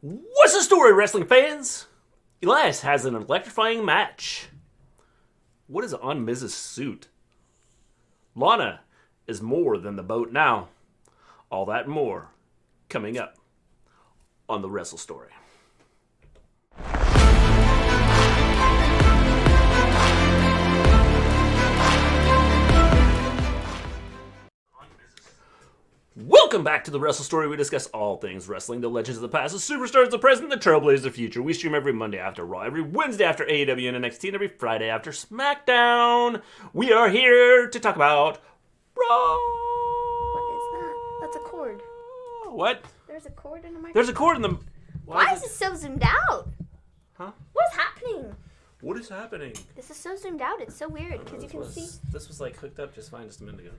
What's the story, wrestling fans? Elias has an electrifying match. What is on Miz's suit? Lana is more than the boat now. All that and more coming up on the Wrestle Story. Welcome back to the Wrestle Story. We discuss all things wrestling, the legends of the past, the superstars of the present, the trailblazers of the future. We stream every Monday after Raw, every Wednesday after AEW and NXT, and every Friday after SmackDown. We are here to talk about Raw. What is that? That's a cord. What? There's a cord in the microphone. There's a cord in the... Why is it so zoomed out? Huh? What's happening? What is happening? This is so zoomed out. It's so weird because you can see. This was like hooked up just fine just a minute ago.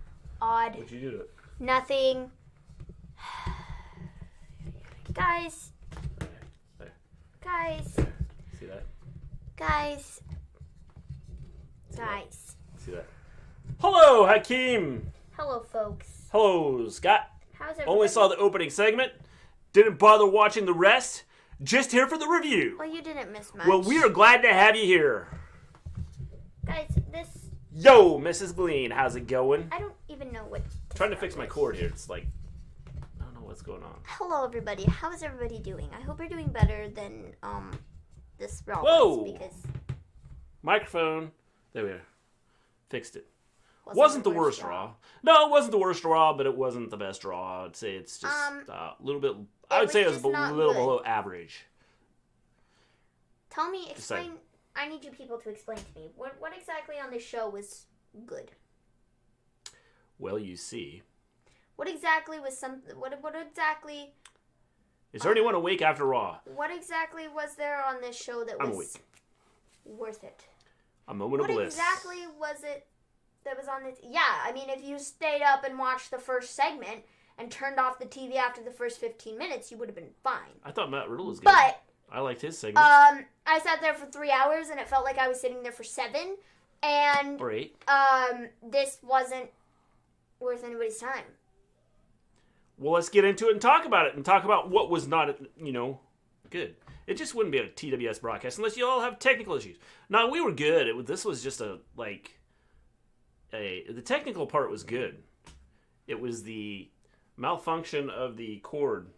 Odd. What'd you do to it? Nothing. Guys. There. Guys. There. See that? Guys. See Guys. That? See that? Hello, Hakeem. Hello, folks. Hello, Scott. How's everybody? Only saw the opening segment. Didn't bother watching the rest. Just here for the review. Well, you didn't miss much. Well, we are glad to have you here. Guys, this... Yo, Mrs. Gleen, how's it going? I don't even know what... Trying to fix my cord here. It's like... I don't know what's going on. Hello, everybody. How is everybody doing? I hope you're doing better than, this Raw Whoa! was, because... Microphone. There we are. Fixed it. Wasn't the worst Raw. Raw. No, it wasn't the worst Raw, but it wasn't the best Raw. I'd say it's just a little bit... I would say it was a little below average. Tell me, explain... I need you people to explain to me. What exactly on this show was good? Well, you see. What exactly was what exactly... It's already went a week after Raw. What exactly was there on this show that was worth it? A moment of bliss. What exactly was it that was on this... Yeah, I mean, if you stayed up and watched the first segment and turned off the TV after the first 15 minutes, you would have been fine. I thought Matt Riddle was good. But... I liked his segment. I sat there for 3 hours and it felt like I was sitting there for 7. And... Or 8. This wasn't worth anybody's time. Well, let's get into it and talk about it. And talk about what was not, good. It just wouldn't be a TWS broadcast unless you all have technical issues. No, we were good. This was just the technical part was good. It was the malfunction of the cord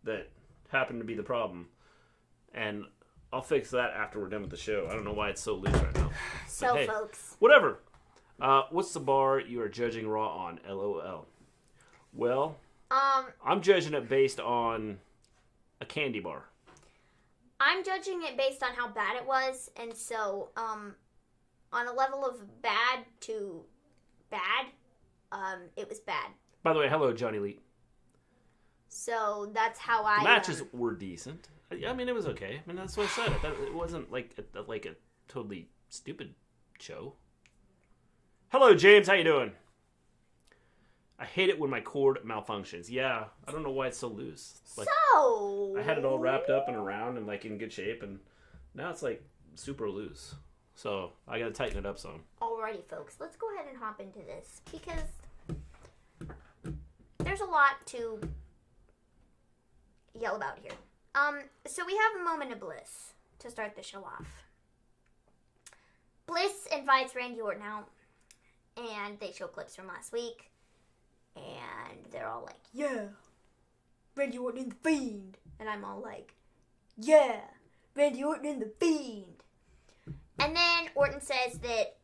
that happened to be the problem. And I'll fix that after we're done with the show. I don't know why it's so loose right now. So, hey, folks. Whatever. What's the bar you are judging Raw on? LOL. Well, I'm judging it based on a candy bar. I'm judging it based on how bad it was, and so, on a level of bad to bad, it was bad. By the way, hello, Johnny Lee. So, that's how I... The matches were decent. I mean, it was okay. I mean, that's what I said. It wasn't like a totally stupid show. Hello, James. How you doing? I hate it when my cord malfunctions. Yeah, I don't know why it's so loose. Like, so... I had it all wrapped up and around and in good shape, and now it's super loose. So I gotta tighten it up some. Alrighty, folks. Let's go ahead and hop into this because there's a lot to yell about here. So we have a moment of bliss to start the show off. Bliss invites Randy Orton out, and they show clips from last week, and they're all like, yeah, Randy Orton and the Fiend. And I'm all like, yeah, Randy Orton and the Fiend. And then Orton says that,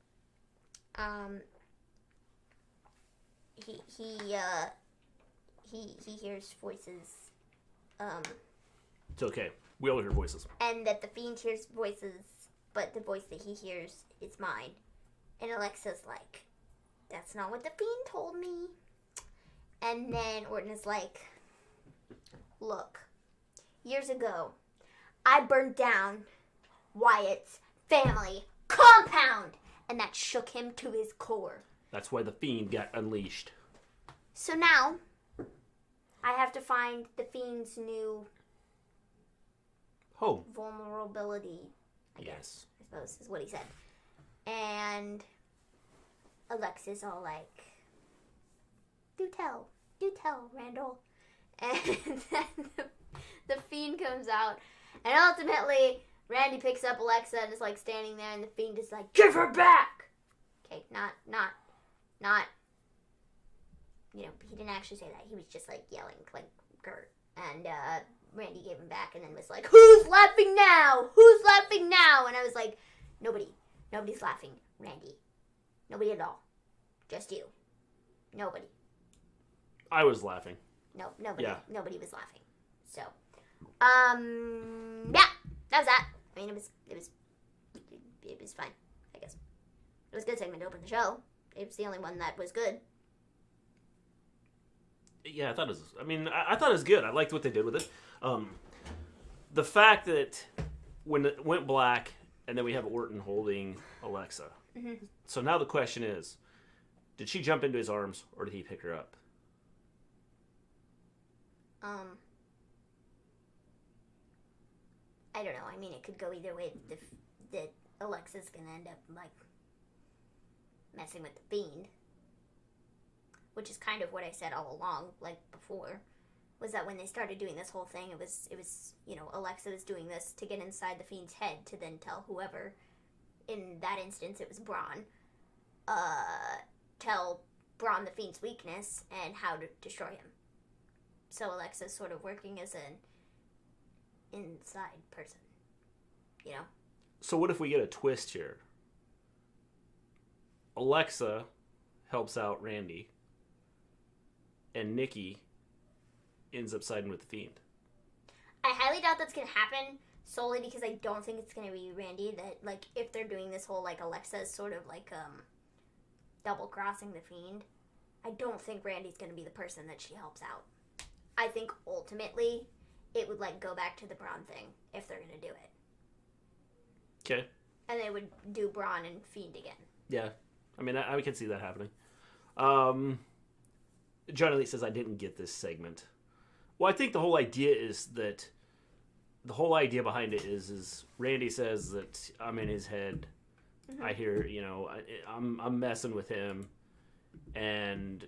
he hears voices, It's okay. We all hear voices. and that the Fiend hears voices, but the voice that he hears is mine. And Alexa's like, that's not what the Fiend told me. And then Orton is like, look, years ago, I burned down Wyatt's family compound, and that shook him to his core. That's why the Fiend got unleashed. So now, I have to find the Fiend's new vulnerability, I guess, I suppose, is what he said. And Alexa's all like, do tell, Randall. And then the Fiend comes out, and ultimately Randy picks up Alexa and is like standing there, and the Fiend is like, "Give her back." Okay, not. You know, he didn't actually say that. He was just like yelling like Gert, and Randy gave him back, and then was like, "Who's laughing now? Who's laughing now?" And I was like, nobody's laughing, Randy. Nobody at all. Just you. Nobody. I was laughing. No, nobody. Yeah. Nobody was laughing. So, yeah, that was that. I mean, it was fine, I guess. It was a good segment to open the show. It was the only one that was good. Yeah, I thought it was. I mean, I thought it was good. I liked what they did with it. The fact that when it went black, and then we have Orton holding Alexa. Mm-hmm. So now the question is, did she jump into his arms, or did he pick her up? I don't know. I mean, it could go either way. That Alexa's gonna end up like messing with the Fiend, which is kind of what I said all along, like before, was that when they started doing this whole thing, it was you know, Alexa was doing this to get inside the Fiend's head to then tell whoever, in that instance it was Braun, tell Braun the Fiend's weakness and how to destroy him. So Alexa's sort of working as an inside person, you know? So what if we get a twist here? Alexa helps out Randy, and Nikki ends up siding with the Fiend. I highly doubt that's going to happen, solely because I don't think it's going to be Randy. That, like, if they're doing this whole, like, Alexa's sort of, like, double-crossing the Fiend, I don't think Randy's going to be the person that she helps out. I think, ultimately, it would, like, go back to the Braun thing, if they're going to do it. Okay. And they would do Braun and Fiend again. Yeah. I mean, I can see that happening. John Elite says, I didn't get this segment. Well, I think the whole idea is that... The whole idea behind it is Randy says that I'm in his head. Mm-hmm. I hear, you know, I'm messing with him, and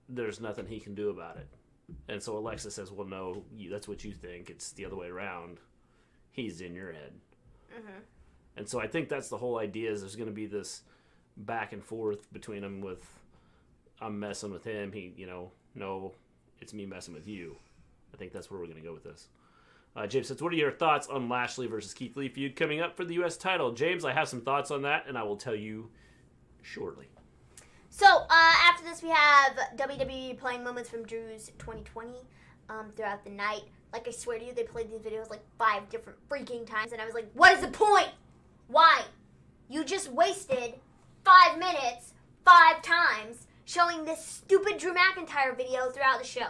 there's nothing he can do about it. And so Alexa says, well, no, that's what you think. It's the other way around. He's in your head. Mm-hmm. And so I think that's the whole idea, is there's going to be this back and forth between them with, I'm messing with him. He, you know, no, it's me messing with you. I think that's where we're going to go with this. James says, what are your thoughts on Lashley versus Keith Lee feud coming up for the U.S. title? James, I have some thoughts on that, and I will tell you shortly. So, after this, we have WWE playing moments from Drew's 2020 throughout the night. Like, I swear to you, they played these videos like 5 different freaking times, and I was like, what is the point? Why? You just wasted 5 minutes 5 times showing this stupid Drew McIntyre video throughout the show.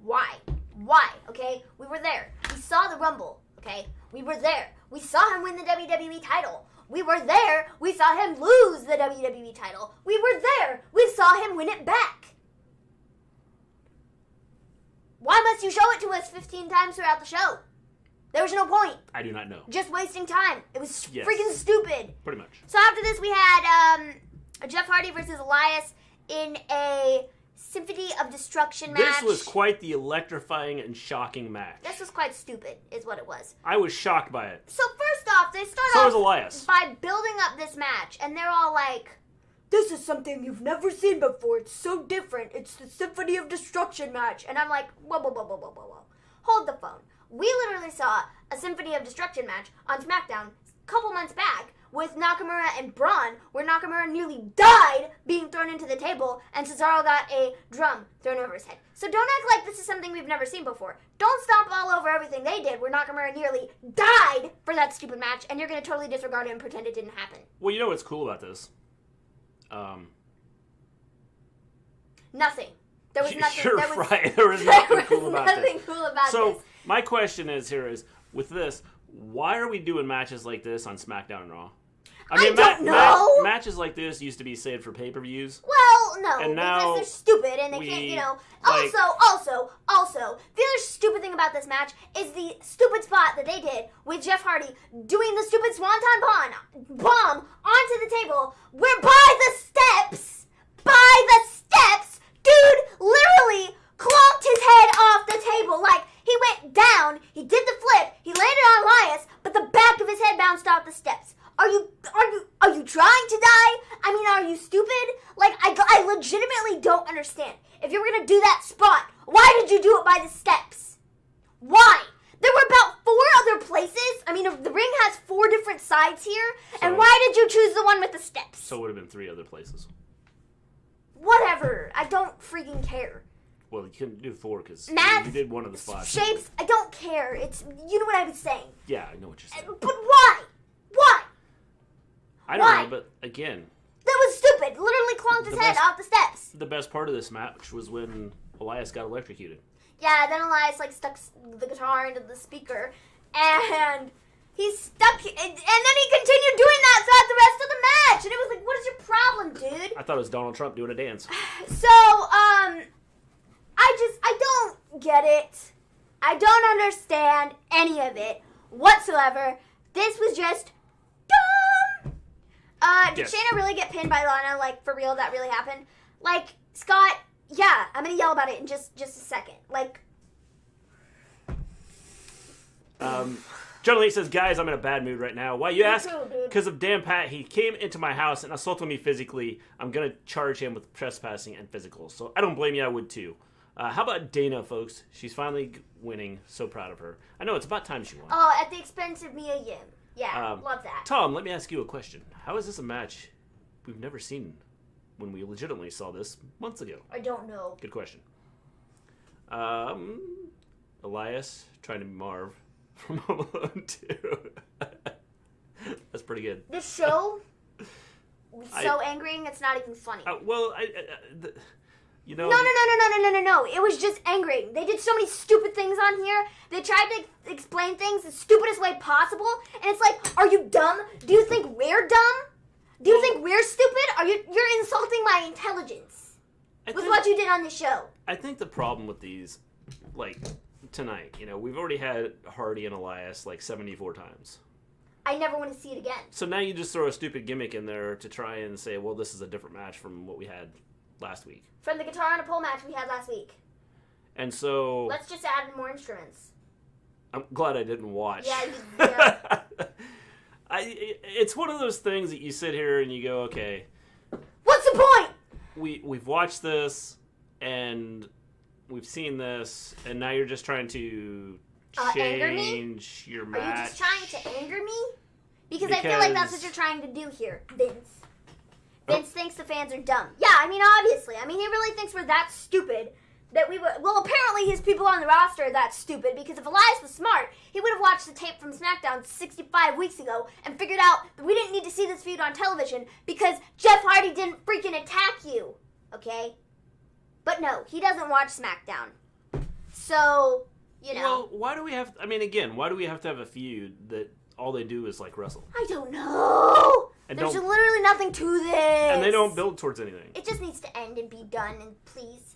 Why? Why? Okay? We were there. We saw the Rumble. Okay? We were there. We saw him win the WWE title. We were there. We saw him lose the WWE title. We were there. We saw him win it back. Why must you show it to us 15 times throughout the show? There was no point. I do not know. Just wasting time. It was freaking stupid. Pretty much. So after this, we had Jeff Hardy versus Elias in a Symphony of Destruction match. This was quite the electrifying and shocking match. This was quite stupid, is what it was. I was shocked by it. So first off, they start so off was Elias. by building up this match, and they're all like, this is something you've never seen before. It's so different. It's the Symphony of Destruction match. And I'm like, whoa. Hold the phone. We literally saw a Symphony of Destruction match on SmackDown a couple months back with Nakamura and Braun, where Nakamura nearly died being thrown into the table, and Cesaro got a drum thrown over his head. So don't act like this is something we've never seen before. Don't stomp all over everything they did, where Nakamura nearly died for that stupid match, and you're going to totally disregard it and pretend it didn't happen. Well, you know what's cool about this? Nothing. There was nothing. You're right. There was nothing cool about this. Nothing cool about this. So my question is with this, why are we doing matches like this on SmackDown and Raw? I don't know. Matches like this used to be saved for pay-per-views. Well, no, and because they're stupid and they can't, you know. Also, the other stupid thing about this match is the stupid spot that they did with Jeff Hardy doing the stupid Swanton bomb onto the table, where by the steps, dude literally clonked his head off the table. Like, He went down, he did the flip, he landed on Elias, but the back of his head bounced off the steps. Are you trying to die? I mean, are you stupid? Like, I legitimately don't understand. If you were gonna do that spot, why did you do it by the steps? Why? There were about 4 other places. I mean, the ring has 4 different sides here, and why did you choose the one with the steps? So it would have been 3 other places. Whatever. I don't freaking care. Well, you couldn't do 4 because Math, you did one of the spots. Shapes, I don't care. You know what I was saying. Yeah, I know what you're saying. But why? Why? I don't know, but again... That was stupid. Literally clunked his head off the steps. The best part of this match was when Elias got electrocuted. Yeah, then Elias, stuck the guitar into the speaker, and he stuck... And then he continued doing that throughout the rest of the match. And it was like, what is your problem, dude? I thought it was Donald Trump doing a dance. So, I don't get it. I don't understand any of it whatsoever. This was just dumb. Did Shayna really get pinned by Lana? Like, for real, that really happened? Like, Scott, yeah, I'm gonna yell about it in just a second. Like... John Lee says, guys, I'm in a bad mood right now. Why, you ask? Too, dude. Because of Dan Pat. He came into my house and assaulted me physically. I'm going to charge him with trespassing and physical. So I don't blame you. I would too. How about Dana, folks? She's finally winning. So proud of her. I know, it's about time she won. Oh, at the expense of Mia Yim. Yeah, love that. Tom, let me ask you a question. How is this a match we've never seen when we legitimately saw this months ago? I don't know. Good question. Elias trying to be Marv from Home Alone 2. That's pretty good. This show was so angering, it's not even funny. You know... No. It was just angering. They did so many stupid things on here. They tried to explain things the stupidest way possible. And it's like, are you dumb? Do you think we're dumb? Do you think we're stupid? You're insulting my intelligence with what you did on the show. I think the problem with these, tonight, we've already had Hardy and Elias 74 times. I never want to see it again. So now you just throw a stupid gimmick in there to try and say, well, this is a different match from what we had last week. From the guitar on a pole match we had last week. And so... Let's just add more instruments. I'm glad I didn't watch. Yeah. It's one of those things that you sit here and you go, okay... What's the point? We've watched this, and we've seen this, and now you're just trying to change your match. Are you just trying to anger me? Because I feel like that's what you're trying to do here, Vince. Vince thinks the fans are dumb. Yeah, obviously. He really thinks we're that stupid that we would... Well, apparently his people on the roster are that stupid, because if Elias was smart, he would have watched the tape from SmackDown 65 weeks ago and figured out that we didn't need to see this feud on television because Jeff Hardy didn't freaking attack you. Okay? But no, he doesn't watch SmackDown. So, Well, why do we have... why do we have to have a feud that all they do is, wrestle? I don't know. And There's literally nothing to this. And they don't build towards anything. It just needs to end and be done, and please.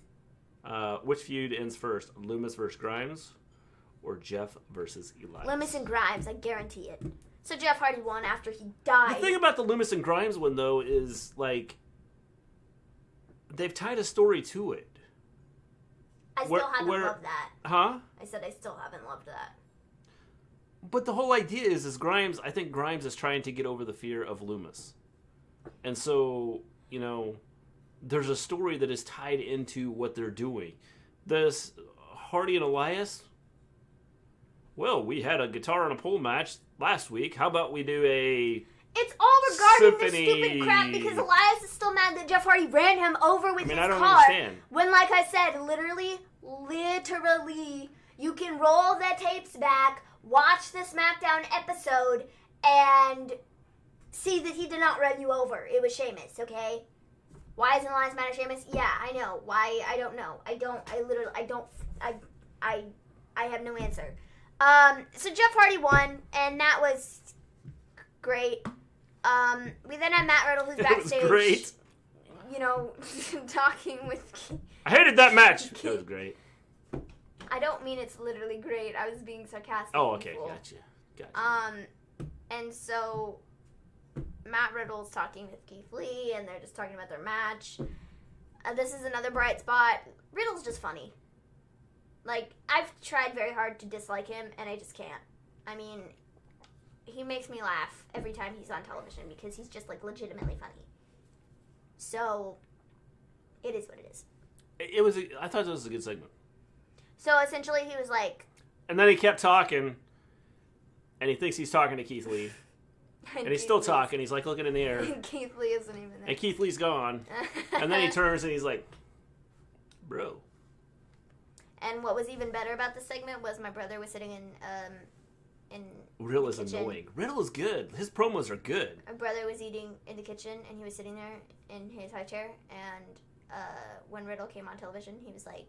Which feud ends first? Loomis versus Grimes or Jeff versus Elias? Loomis and Grimes, I guarantee it. So Jeff Hardy won after he died. The thing about the Loomis and Grimes one, though, is, they've tied a story to it. I still haven't loved that. Huh? I said I still haven't loved that. But the whole idea is Grimes, I think Grimes is trying to get over the fear of Loomis. And so, there's a story that is tied into what they're doing. This Hardy and Elias, well, we had a guitar and a pole match last week. How about we do a... It's all regarding this stupid crap because Elias is still mad that Jeff Hardy ran him over with his car. I don't understand. When, like I said, literally, you can roll the tapes back, watch the SmackDown episode, and see that he did not run you over. It was Sheamus, okay? Why isn't Elias mad at Sheamus? Yeah, I know. Why? I don't know. I have no answer. So Jeff Hardy won, and that was great. We then had Matt Riddle, who's backstage. It was great. Talking with... I hated that match. It was great. I don't mean it's literally great. I was being sarcastic. Oh, okay. Gotcha. And so Matt Riddle's talking with Keith Lee, and they're just talking about their match. This is another bright spot. Riddle's just funny. Like, I've tried very hard to dislike him, and I just can't. I mean, he makes me laugh every time he's on television because he's just, like, legitimately funny. So, it is what it is. I thought it was a good segment. So, essentially, he was like... And then he kept talking, and he thinks he's talking to Keith Lee. And he's still talking. He's, like, looking in the air. Keith Lee isn't even there. And Keith Lee's gone. And then he turns and he's like, bro. And what was even better about this segment was my brother was sitting in Riddle is kitchen. annoying. Riddle is good. His promos are good. My brother was eating in the kitchen, and he was sitting there in his high chair, and when Riddle came on television, he was like...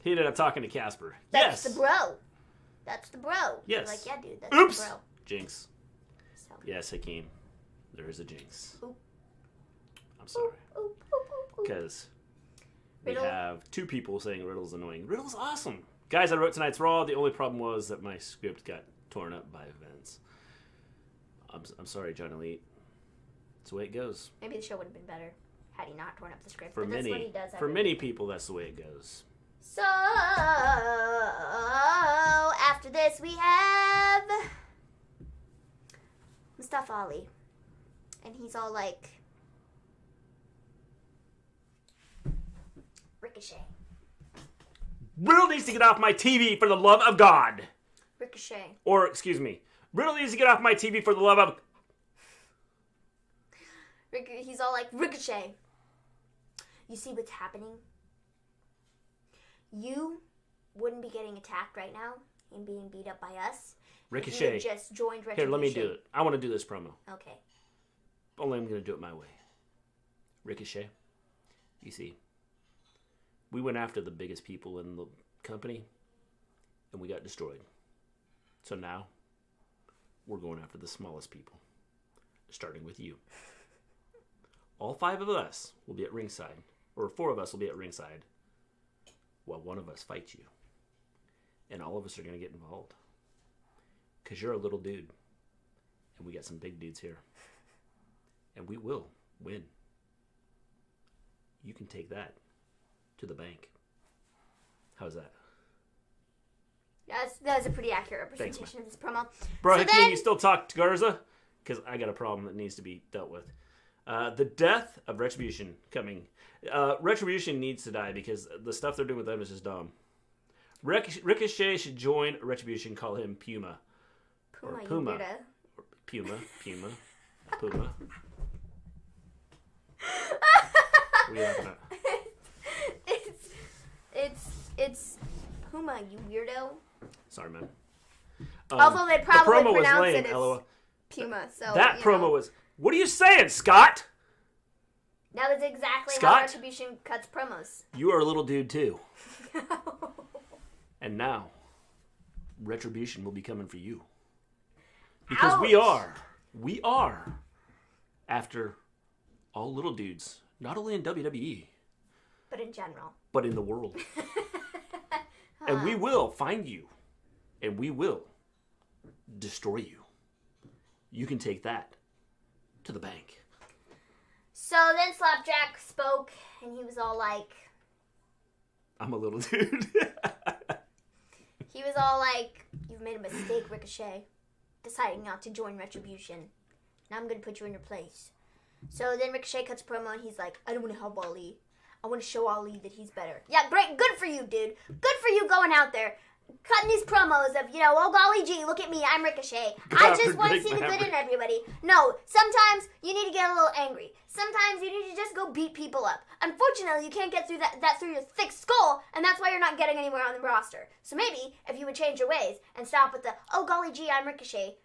He ended up talking to Casper. That's yes. the bro. That's the bro. Yes. Like, yeah, dude, that's Oops. the bro. Jinx. So. Yes, Hakeem. There is a jinx. Oop. I'm sorry. Oop. Because we Riddle. have two people saying Riddle's annoying. Riddle's awesome. Guys, I wrote tonight's Raw. The only problem was that my script got torn up by events. I'm sorry, John Elite. That's the way it goes. Maybe the show would have been better had he not torn up the script. For but many, that's what he does. for many people, that's the way it goes. So after this, we have Mustafa Ali, and he's all like, Ricochet. Riddle needs to get off my TV for the love of God. Ricochet. Or, excuse me, Riddle needs to get off my TV for the love of... He's all like, Ricochet. You see what's happening? You wouldn't be getting attacked right now and being beat up by us. Ricochet. You just joined Retribution. Here, let me do it. I want to do this promo. Okay. Only I'm going to do it my way. Ricochet, you see, we went after the biggest people in the company, and we got destroyed. So now, we're going after the smallest people, starting with you. All 5 of us will be at ringside, or 4 of us will be at ringside, while one of us fights you. And all of us are going to get involved. Because you're a little dude, and we got some big dudes here. And we will win. You can take that to the bank. How's that? That's a pretty accurate Thanks, representation of this promo. Bro, So can then- you still talk to Garza? Because I got a problem that needs to be dealt with. The death of Retribution coming. Retribution needs to die because the stuff they're doing with them is just dumb. Ricochet should join Retribution, call him Puma. Puma, or Puma. you weirdo. Puma. What are you laughing at? It's Puma, you weirdo. Sorry, man. Although they probably the promo pronounce was lame, it as LOL. Puma, so That you promo know. was... What are you saying, Scott? That was exactly Scott? how Retribution cuts promos. You are a little dude, too. And now, Retribution will be coming for you. Because we are, after all little dudes, not only in WWE, But in general. but in the world. And we will find you, and we will destroy you. You can take that to the bank. So then Slapjack spoke, and he was all like, I'm a little dude. you've made a mistake, Ricochet, deciding not to join Retribution. Now I'm going to put you in your place. So then Ricochet cuts a promo, and he's like, I don't want to help Ali. I want to show Ali that he's better. Yeah, great. Good for you, dude. Good for you going out there, cutting these promos of, oh, golly gee, look at me, I'm Ricochet. I just want to see the good in everybody. No, sometimes you need to get a little angry. Sometimes you need to just go beat people up. Unfortunately, you can't get through that through your thick skull, and that's why you're not getting anywhere on the roster. So maybe if you would change your ways and stop with the, oh, golly gee, I'm Ricochet,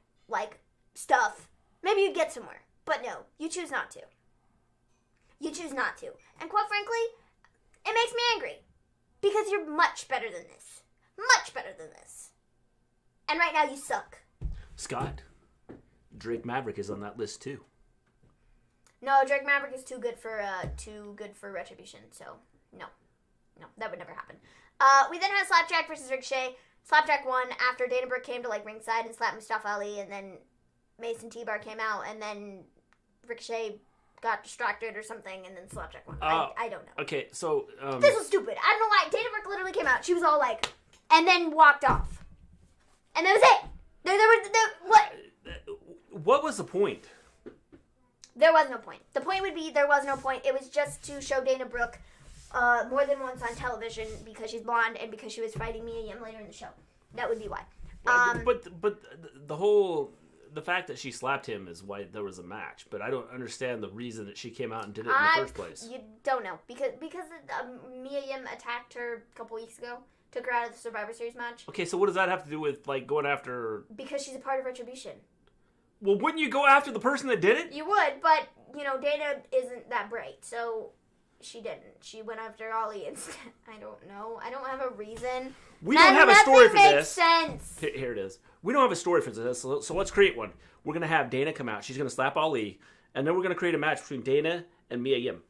stuff, maybe you'd get somewhere. But no, you choose not to. You choose not to. And quite frankly, it makes me angry. Because you're much better than this. Much better than this. And right now you suck. Scott, Drake Maverick is on that list too. No, Drake Maverick is too good for Retribution, so no, that would never happen. We then had Slapjack versus Ricochet. Slapjack won after Dana Brooke came to ringside and slapped Mustafa Ali, and then Mason T-Bar came out, and then Ricochet got distracted or something, and then Slapjack won. I don't know. Okay, so... This was stupid. I don't know why. Dana Brooke literally came out. She was all like, and then walked off. And that was it. What? What was the point? There was no point. The point would be there was no point. It was just to show Dana Brooke more than once on television because she's blonde and because she was fighting Mia Yim later in the show. That would be why. But the fact that she slapped him is why there was a match. But I don't understand the reason that she came out and did it in the first place. You don't know because Mia Yim attacked her a couple weeks ago, took her out of the Survivor Series match. Okay, so what does that have to do with like going after? Because she's a part of Retribution. Well, wouldn't you go after the person that did it? You would, but Dana isn't that bright, so she didn't. She went after Ollie instead. I don't know. I don't have a reason. We don't have a story for this. Nothing makes sense. Here it is. We don't have a story for this, so let's create one. We're going to have Dana come out. She's going to slap Ali, and then we're going to create a match between Dana and Mia Yim.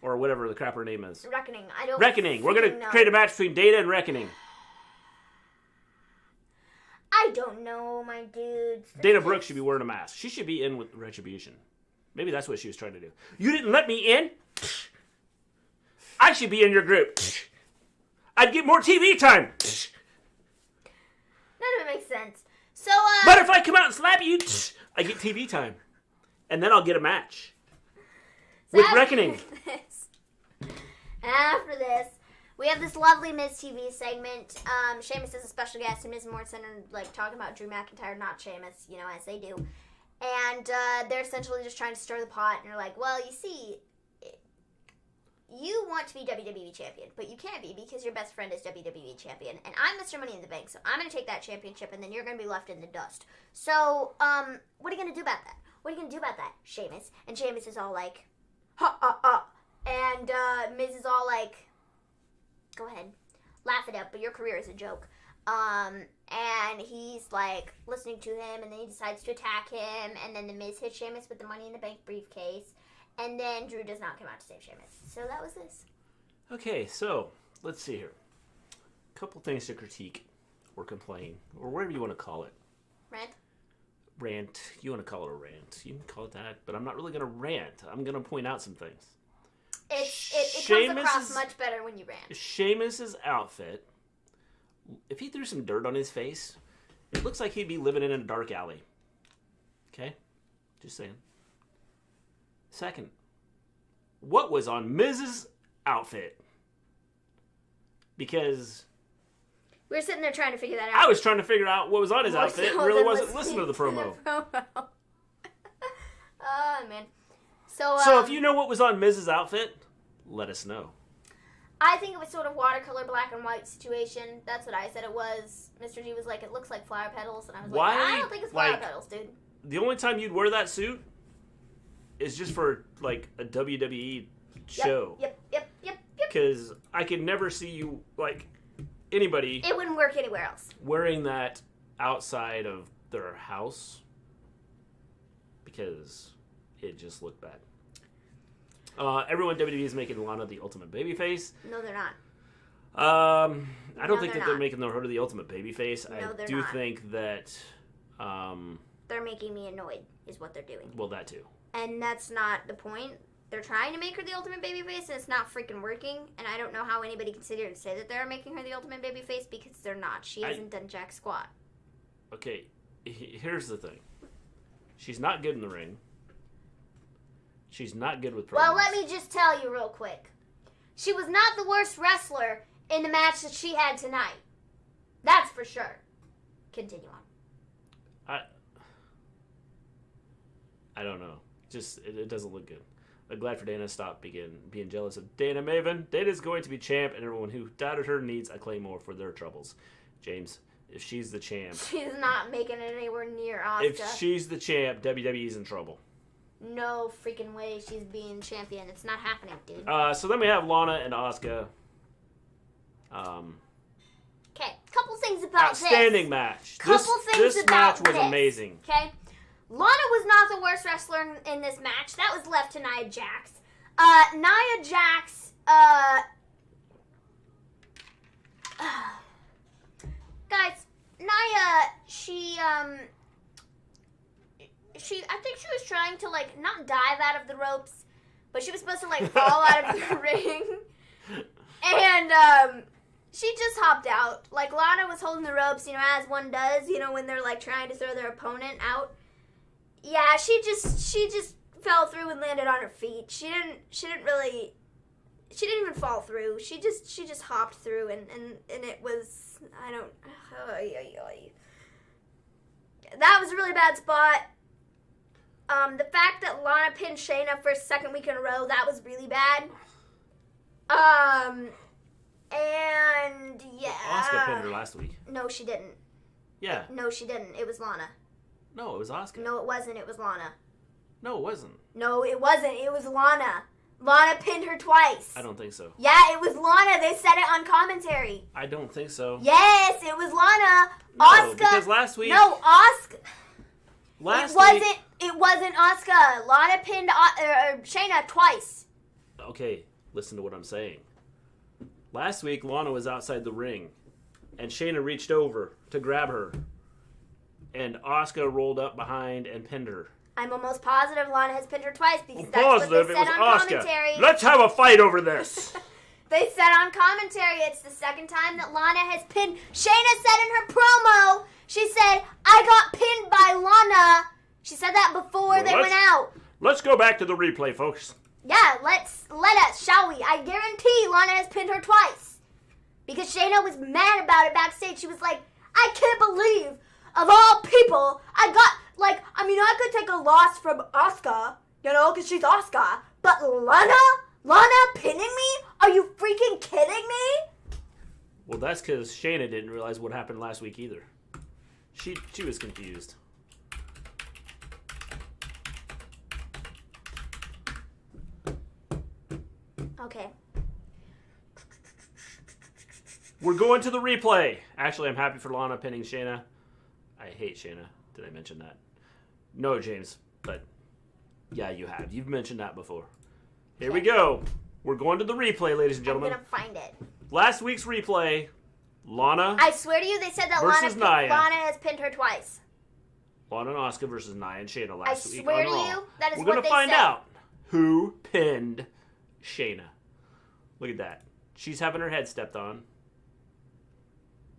Or whatever the crap her name is. Reckoning. Reckoning. We're going to create a match between Dana and Reckoning. I don't know, my dudes. Dana Brooke should be wearing a mask. She should be in with Retribution. Maybe that's what she was trying to do. You didn't let me in? I should be in your group. I'd get more TV time. None of it makes sense. So, But if I come out and slap you, I get TV time. And then I'll get a match. So With Reckoning. After this, we have this lovely Miz TV segment. Sheamus is a special guest, and Miz and Morrison are talking about Drew McIntyre, not Sheamus, as they do. And they're essentially just trying to stir the pot, and they're like, well, you see, you want to be WWE champion, but you can't be because your best friend is WWE champion, and I'm Mr. Money in the Bank, so I'm going to take that championship, and then you're going to be left in the dust. So, what are you going to do about that? What are you going to do about that, Sheamus? And Sheamus is all like, ha, ha, ha. And Miz is all like, go ahead, laugh it up, but your career is a joke. And he's like listening to him, and then he decides to attack him, and then the Miz hits Sheamus with the Money in the Bank briefcase, and then Drew does not come out to save Sheamus. So that was this. Okay, so let's see here. A couple things to critique or complain, or whatever you want to call it. Rant. You want to call it a rant. You can call it that, but I'm not really going to rant. I'm going to point out some things. It comes across much better when you rant. Sheamus's outfit, if he threw some dirt on his face, it looks like he'd be living in a dark alley. Okay? Just saying. Second, what was on Miz's outfit? Because we were sitting there trying to figure that out. I was trying to figure out what was on his outfit and really wasn't listening to the promo. Oh, man. So if you know what was on Miz's outfit, let us know. I think it was sort of watercolor black and white situation. That's what I said it was. Mr. G was like, it looks like flower petals. And I was like, I don't think it's flower petals, dude. The only time you'd wear that suit is just for, like, a WWE show. Yep. Because I could never see you, like, anybody... It wouldn't work anywhere else. ...wearing that outside of their house. Because it just looked bad. Everyone WWE is making Lana the ultimate babyface. No, they're not. I don't think that they're making her the ultimate babyface. No, I do think that... they're making me annoyed, is what they're doing. Well, that too. And that's not the point. They're trying to make her the ultimate babyface, and it's not freaking working. And I don't know how anybody can sit here and say that they're making her the ultimate babyface because they're not. She hasn't done jack squat. Okay, here's the thing. She's not good in the ring. She's not good with promos. Well, let me just tell you real quick. She was not the worst wrestler in the match that she had tonight. That's for sure. Continue on. I don't know. Just, it doesn't look good. I'm glad for Dana to stop being jealous of Dana Maven. Dana's going to be champ, and everyone who doubted her needs a Claymore for their troubles. James, if she's the champ... She's not making it anywhere near Asuka. If she's the champ, WWE's in trouble. No freaking way she's being champion. It's not happening, dude. So then we have Lana and Asuka. Okay, couple things about outstanding match. This match was amazing. Okay, Lana was not the worst wrestler in this match. That was left to Nia Jax. Nia Jax, guys, Nia, I think she was trying to, like, not dive out of the ropes, but she was supposed to, like, fall out of the ring. And, She just hopped out. Like, Lana was holding the ropes, as one does, when they're, like, trying to throw their opponent out. Yeah, she just fell through and landed on her feet. She didn't even fall through. She just hopped through, and it was, that was a really bad spot. The fact that Lana pinned Shayna for a second week in a row, that was really bad. And yeah. Asuka pinned her last week. No, she didn't. Yeah. No, she didn't. It was Lana. No, it was Asuka. No, it wasn't. It was Lana. No, it wasn't. No, it wasn't. It was Lana. Lana pinned her twice. I don't think so. Yeah, it was Lana. They said it on commentary. I don't think so. Yes, it was Lana. No, Asuka. because last week. No, Asuka. Last week. It wasn't Asuka. Lana pinned Shayna twice. Okay, listen to what I'm saying. Last week, Lana was outside the ring, and Shayna reached over to grab her, and Asuka rolled up behind and pinned her. I'm almost positive Lana has pinned her twice because that's what they said on commentary. Let's have a fight over this. They said on commentary it's the second time that Lana has pinned. Shayna said in her promo, she said, I got pinned by Lana. She said that before they went out. Let's go back to the replay, folks. Yeah, let us, shall we? I guarantee Lana has pinned her twice. Because Shayna was mad about it backstage. She was like, I can't believe, of all people, I could take a loss from Asuka, because she's Asuka. But Lana pinning me? Are you freaking kidding me? Well, that's because Shayna didn't realize what happened last week either. She was confused. Okay. We're going to the replay. Actually, I'm happy for Lana pinning Shayna. I hate Shayna. Did I mention that? No, James. But, yeah, you have. You've mentioned that before. Here we go. We're going to the replay, ladies and gentlemen. I'm going to find it. Last week's replay, Lana. I swear to you, they said that Lana has pinned her twice. Lana and Asuka versus Nia and Shayna last week. I swear to you, that is what they said. We're going to find out who pinned Shayna. Look at that. She's having her head stepped on.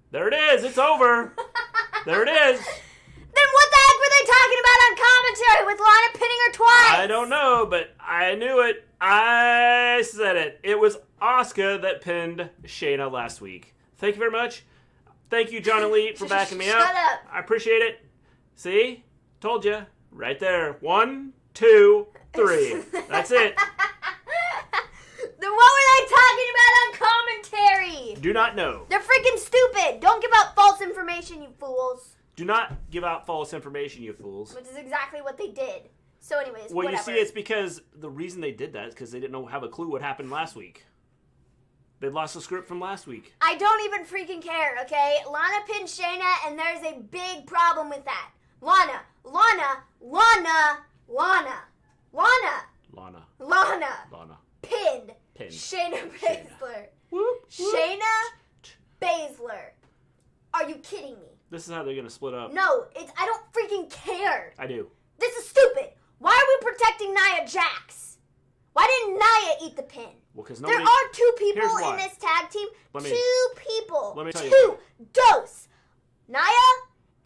There it is. It's over. There it is. Then what the heck were they talking about on commentary with Lana pinning her twice? I don't know, but I knew it. I said it. It was Asuka that pinned Shayna last week. Thank you very much. Thank you, John Elite, for backing me up. Shut up. I appreciate it. See? Told you. Right there. 1, 2, 3. That's it. Then what were they talking about on commentary? Do not know. They're freaking stupid. Don't give out false information, you fools. Do not give out false information, you fools. Which is exactly what they did. So anyways, well, whatever. You see, it's because the reason they did that is because they didn't have a clue what happened last week. They lost the script from last week. I don't even freaking care, okay? Lana pinned Shayna, and there's a big problem with that. Lana pinned Shayna Baszler. Shayna Baszler. Are you kidding me? This is how they're going to split up. No, I don't freaking care. I do. This is stupid. Why are we protecting Nia Jax? Why didn't Nia eat the pin? Well, because there are two people in this tag team. Let me tell you. Two. Dose. Nia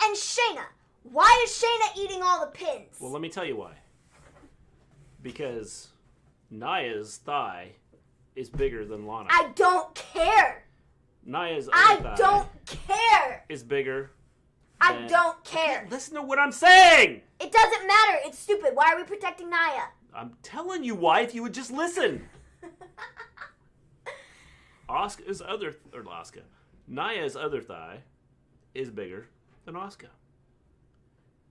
and Shayna. Why is Shayna eating all the pins? Well, let me tell you why. Because Nia's thigh is bigger than Lana. I don't care. Nia's other thigh don't care. is bigger. I don't care. Listen to what I'm saying. It doesn't matter. It's stupid. Why are we protecting Nia? I'm telling you why if you would just listen. Nia's other thigh is bigger than Asuka.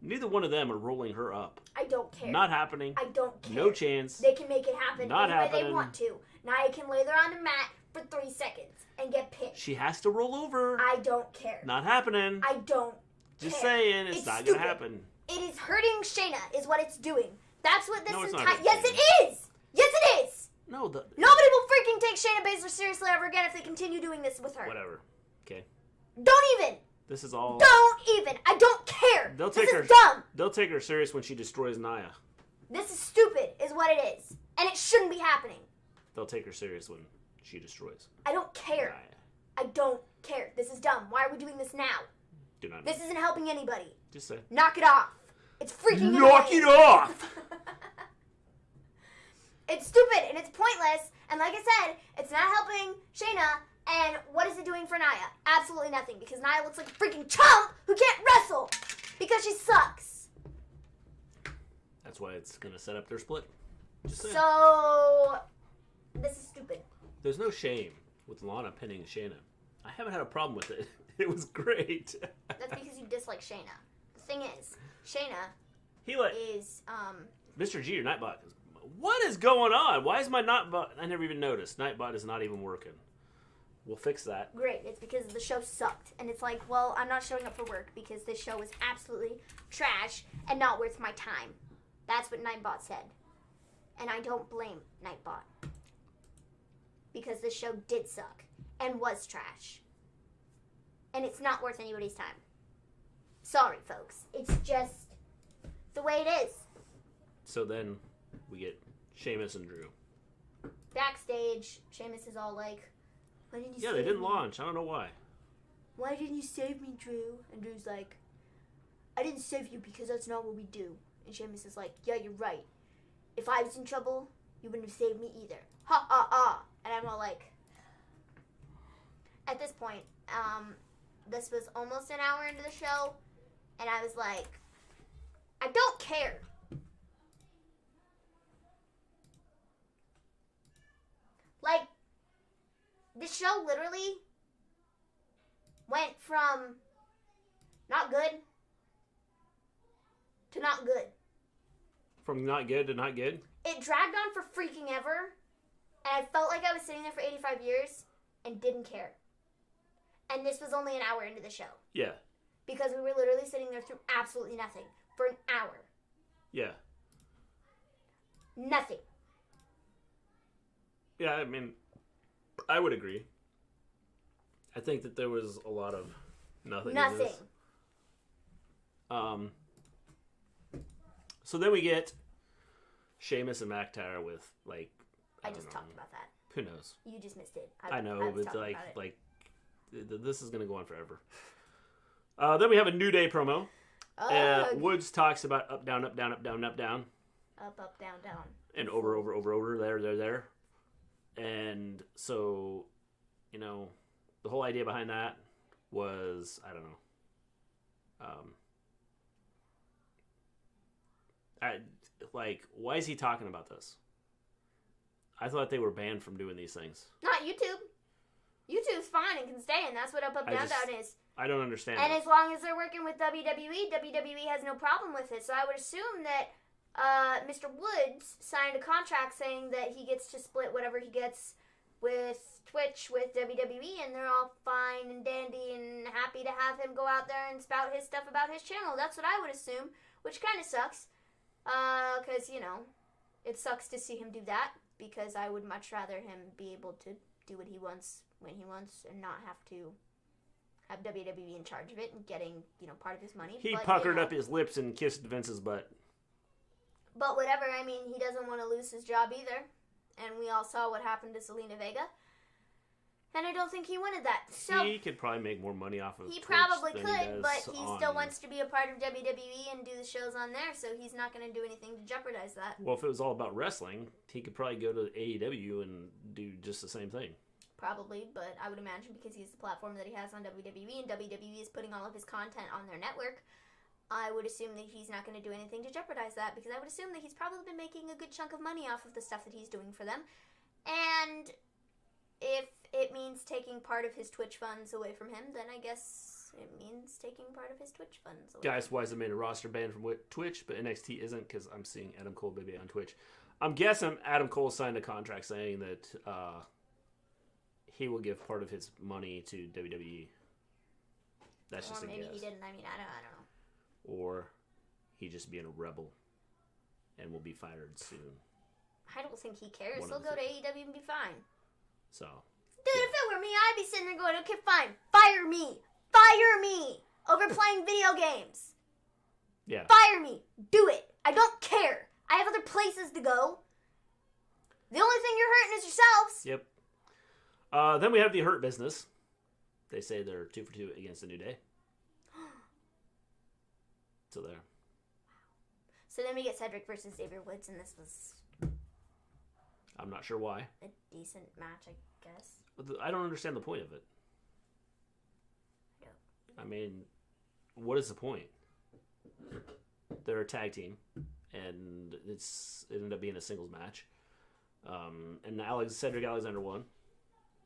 Neither one of them are rolling her up. I don't care. Not happening. I don't care. No chance. They can make it happen Not any way happening. they want to. Nia can lay there on the mat for 3 seconds and get pinned. She has to roll over. I don't care. Not happening. I don't Just care. saying, it's not going to happen. It is hurting Shayna, is what it's doing. That's what this it's entire... not Yes, it is! Yes, it is! No, Nobody will freaking take Shayna Baszler seriously ever again if they continue doing this with her. Whatever. Okay. Don't even! This is all... Don't even! I don't care! This is dumb! They'll take her serious when she destroys Nia. This is stupid, is what it is. And it shouldn't be happening. They'll take her serious when she destroys I don't care. Nia. I don't care. This is dumb. Why are we doing this now? Do not. This isn't helping anybody. Just say. Knock it off. It's freaking Knock annoying. it off! It's stupid and it's pointless. And like I said, it's not helping Shayna. And what is it doing for Nia? Absolutely nothing. Because Nia looks like a freaking chump who can't wrestle. Because she sucks. That's why it's going to set up their split. Just saying. So, this is stupid. There's no shame with Lana pinning Shayna. I haven't had a problem with it. It was great. That's because you dislike Shayna. The thing is, Shayna is, Mr. G or Nightbot. What is going on? Why is my Nightbot? I never even noticed. Nightbot is not even working. We'll fix that. Great. It's because the show sucked. And it's like, well, I'm not showing up for work because this show was absolutely trash and not worth my time. That's what Nightbot said. And I don't blame Nightbot. Because this show did suck and was trash. And it's not worth anybody's time. Sorry, folks. It's just the way it is. So then we get Sheamus and Drew. Backstage, Sheamus is all like, why didn't you save me? Yeah, they didn't launch. I don't know why. Why didn't you save me, Drew? And Drew's like, I didn't save you because that's not what we do. And Sheamus is like, yeah, you're right. If I was in trouble, you wouldn't have saved me either. Ha, ha, ha. And I'm all like, at this point, this was almost an hour into the show, and I was like, I don't care. Like, this show literally went from not good to not good. From not good to not good? It dragged on for freaking ever, and I felt like I was sitting there for 85 years and didn't care. And this was only an hour into the show. Yeah. Because we were literally sitting there through absolutely nothing for an hour. Yeah. Nothing. Yeah, I mean, I would agree. I think that there was a lot of nothing. Nothing. So then we get Sheamus and McIntyre with, like, I just talked about that. Who knows? You just missed it. I know, was but talking about it. this is going to go on forever. Then we have a New Day promo. Woods talks about up, down, up, down, up, down, up, down. Up, down, down. And over, there. And so, you know, the whole idea behind that was, I don't know. Why is he talking about this? I thought they were banned from doing these things. Not YouTube. YouTube's fine and can stay, and that's what up, down, down is. I don't understand. And as long as they're working with WWE has no problem with it. So I would assume that Mr. Woods signed a contract saying that he gets to split whatever he gets with Twitch with WWE, and they're all fine and dandy and happy to have him go out there and spout his stuff about his channel. That's what I would assume, which kind of sucks. Because, you know, it sucks to see him do that, because I would much rather him be able to do what he wants when he wants and not have to have WWE in charge of it and getting, you know, part of his money. He puckered up his lips and kissed Vince's butt. But whatever, I mean, he doesn't want to lose his job either. And we all saw what happened to Selena Vega. And I don't think he wanted that. So he could probably make more money off of Twitch. He probably than could, he but he on... still wants to be a part of WWE and do the shows on there, so he's not going to do anything to jeopardize that. Well, if it was all about wrestling, he could probably go to AEW and do just the same thing. Probably, but I would imagine because he's the platform that he has on WWE, and WWE is putting all of his content on their network, I would assume that he's not going to do anything to jeopardize that, because I would assume that he's probably been making a good chunk of money off of the stuff that he's doing for them. And if it means taking part of his Twitch funds away from him, then I guess it means taking part of his Twitch funds away. Guys, why is it made a roster banned from Twitch, but NXT isn't? Because I'm seeing Adam Cole baby on Twitch. I'm guessing Adam Cole signed a contract saying that he will give part of his money to WWE. That's just a guess. Or maybe he didn't. I mean, I don't know. Or he just being a rebel and will be fired soon. I don't think he cares. He'll go to AEW and be fine. So, dude, if it were me, I'd be sitting there going, okay, fine, fire me. Fire me over playing video games. Yeah. Fire me. Do it. I don't care. I have other places to go. The only thing you're hurting is yourselves. Yep. Then we have the Hurt Business. They say they're 2 for 2 against the New Day. So there. So then we get Cedric versus Xavier Woods, and this was... I'm not sure why. A decent match, I guess. I don't understand the point of it. No. I mean, what is the point? They're a tag team, and it ended up being a singles match. And Cedric Alexander won.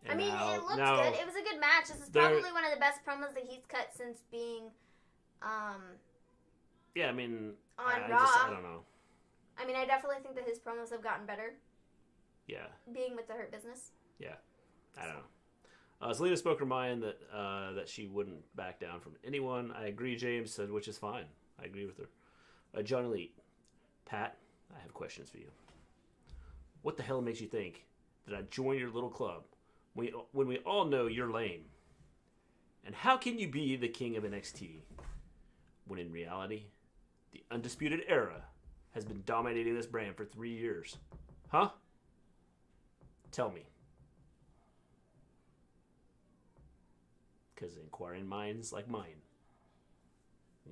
And it looked good. It was a good match. This is probably one of the best promos that he's cut since being... yeah, I mean... On Raw. I don't know. I mean, I definitely think that his promos have gotten better. Yeah. Being with the Hurt Business. Yeah. I don't know. Zelina spoke her mind that she wouldn't back down from anyone. I agree, James said, which is fine. I agree with her. John Elite. Pat, I have questions for you. What the hell makes you think that I'd join your little club when we all know you're lame? And how can you be the king of NXT when in reality, the Undisputed Era has been dominating this brand for 3 years? Huh? Tell me. Because inquiring minds like mine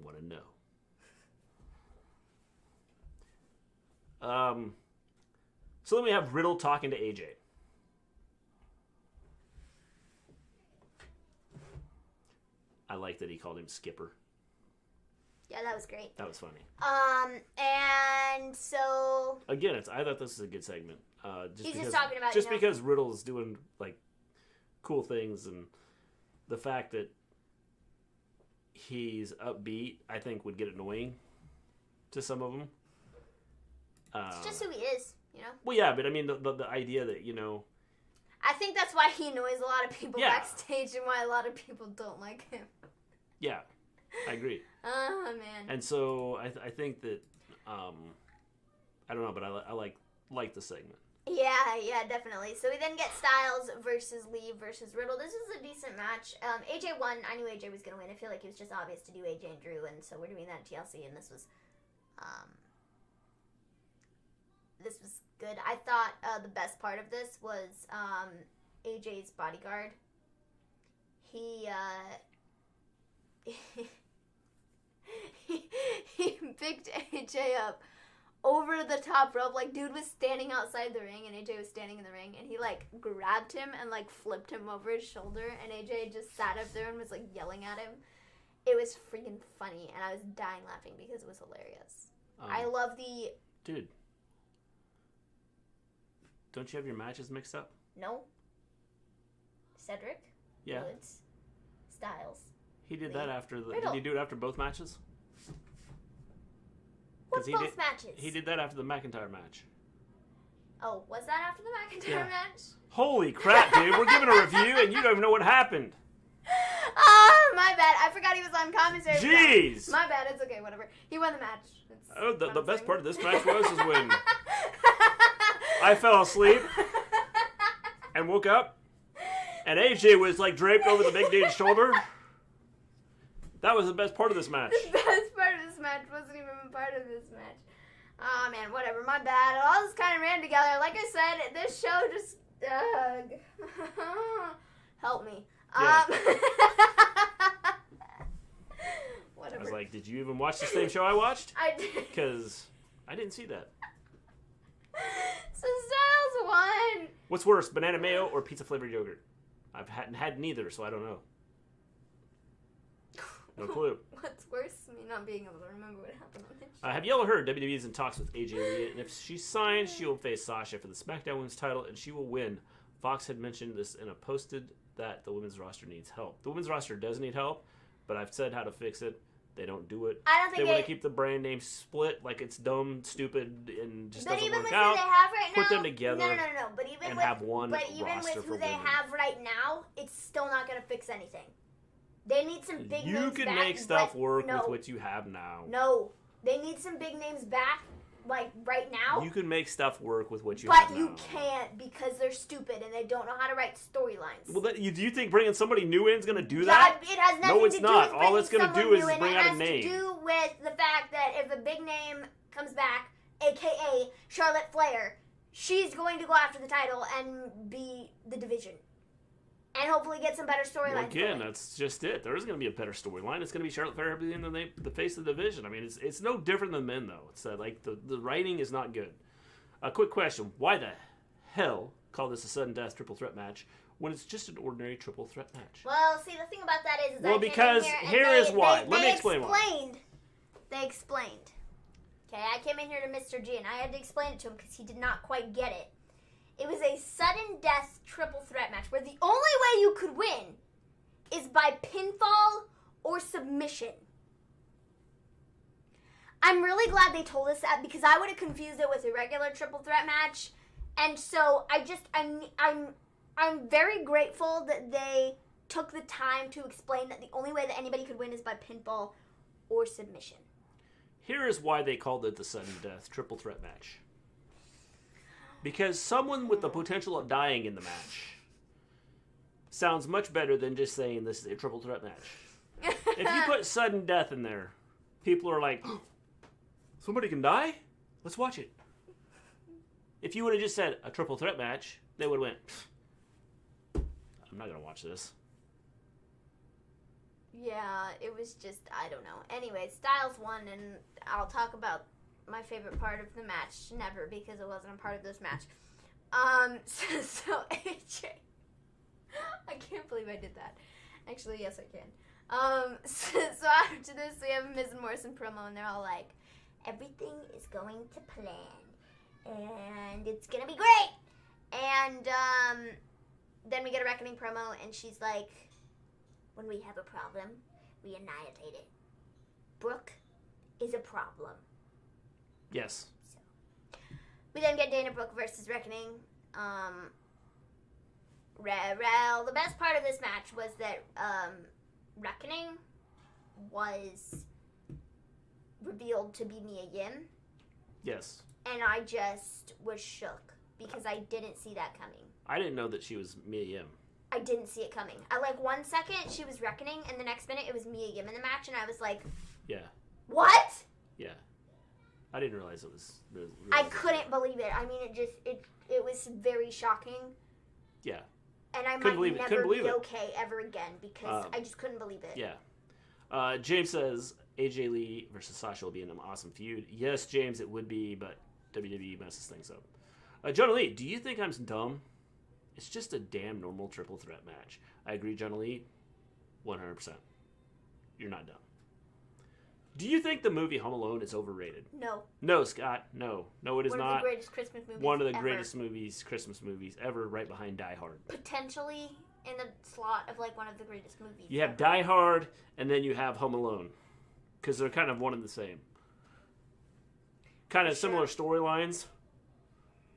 want to know. So then we have Riddle talking to AJ. I like that he called him Skipper. Yeah, that was great. That was funny. And so... Again, I thought this was a good segment. Just talking about... Just because Riddle's doing, like, cool things, and the fact that he's upbeat, I think, would get annoying to some of them. It's just who he is, you know? Well, yeah, but I mean, the idea that, you know... I think that's why he annoys a lot of people backstage and why a lot of people don't like him. Yeah, I agree. Oh, man. And so I think that, I don't know, but I like the segment. Yeah, definitely. So we then get Styles versus Lee versus Riddle. This was a decent match. AJ won. I knew AJ was going to win. I feel like it was just obvious to do AJ and Drew, and so we're doing that at TLC, and this was good. I thought the best part of this was AJ's bodyguard. He picked AJ up over the top rope. Like, dude was standing outside the ring, and AJ was standing in the ring, and he, like, grabbed him and, like, flipped him over his shoulder, and AJ just sat up there and was, like, yelling at him. It was freaking funny, and I was dying laughing because it was hilarious. I love the... Dude. Don't you have your matches mixed up? No. Cedric. Yeah. Woods. Styles. He did that after the... Riddle. Did he do it after both matches? What both matches? He did that after the McIntyre match. Oh, was that after the McIntyre match? Holy crap, dude. We're giving a review and you don't even know what happened. Oh, my bad. I forgot he was on commentary. Jeez. My bad. It's okay. Whatever. He won the match. The best part of this match was when I fell asleep and woke up and AJ was like draped over the big dude's shoulder. That was the best part of this match. The best part of this match wasn't even a part of this match. Oh, man, whatever. My bad. It all just kind of ran together. Like I said, this show just... help me. Yeah. Whatever. I was like, did you even watch the same show I watched? I did. Because I didn't see that. So Styles won. What's worse, banana mayo or pizza-flavored yogurt? I've had neither, so I don't know. No clue. What's worse, me not being able to remember what happened on this show. Have y'all heard WWE is in talks with AJ Lee, and if she signs, she will face Sasha for the SmackDown Women's title, and she will win. Fox had mentioned this in a posted that the women's roster needs help. The women's roster does need help, but I've said how to fix it. They don't do it. I don't think they want to keep the brand name split, like it's dumb, stupid, and just doesn't work out. But even with who they have right now, put them together. No. But even and with have one but even roster with for who they women. have right now, it's still not going to fix anything. They need some big names back. You can make stuff work with what you have now. No, they need some big names back, like right now. You can make stuff work with what you have now. But you can't because they're stupid and they don't know how to write storylines. Well, do you think bringing somebody new in is going to do that? It has nothing no, it's to do not. with All it's going to do is bring out a name. It has to do with the fact that if a big name comes back, a.k.a. Charlotte Flair, she's going to go after the title and be the division. And hopefully get some better storylines. Well, again, that's just it. There is going to be a better storyline. It's going to be Charlotte Flair being the face of the division. I mean, it's no different than men, though. It's like the writing is not good. A quick question. Why the hell call this a sudden death triple threat match when it's just an ordinary triple threat match? Well, see, the thing about that is well, because here is why. Let me explain why. They explained. Okay, I came in here to Mister G, and I had to explain it to him because he did not quite get it. It was a sudden death triple threat match where the only way you could win is by pinfall or submission. I'm really glad they told us that because I would have confused it with a regular triple threat match. And so I'm very grateful that they took the time to explain that the only way that anybody could win is by pinfall or submission. Here is why they called it the sudden death triple threat match. Because someone with the potential of dying in the match sounds much better than just saying this is a triple threat match. If you put sudden death in there, people are like, oh, somebody can die? Let's watch it. If you would have just said a triple threat match, they would have went, I'm not going to watch this. Yeah, it was just, I don't know. Anyway, Styles won, and I'll talk about my favorite part of the match never because it wasn't a part of this match. So AJ, I can't believe I did that. Actually, yes, I can. So after this, we have a Miz and Morrison promo, and they're all like, everything is going to plan, and it's gonna be great. And then we get a Reckoning promo, and she's like, when we have a problem, we annihilate it. Brooke is a problem. Yes. So, we then get Dana Brooke versus Reckoning. The best part of this match was that Reckoning was revealed to be Mia Yim. Yes. And I just was shook because I didn't see that coming. I didn't know that she was Mia Yim. I didn't see it coming. At like 1 second, she was Reckoning, and the next minute it was Mia Yim in the match, and I was like, yeah. What? Yeah. I didn't realize it was... I couldn't believe it. I mean, it was very shocking. Yeah. And I might never be okay ever again because I just couldn't believe it. Yeah. James says AJ Lee versus Sasha will be an awesome feud. Yes, James, it would be, but WWE messes things up. Jonah Lee, do you think I'm dumb? It's just a damn normal triple threat match. I agree, Jonah Lee, 100%. You're not dumb. Do you think the movie Home Alone is overrated? No. No, Scott. No. No, it is not. One of the greatest Christmas movies One of the ever. greatest Christmas movies ever, right behind Die Hard. Potentially in the slot of like one of the greatest movies You have Die Hard, and then you have Home Alone. Because they're kind of one and the same. Kind of similar storylines.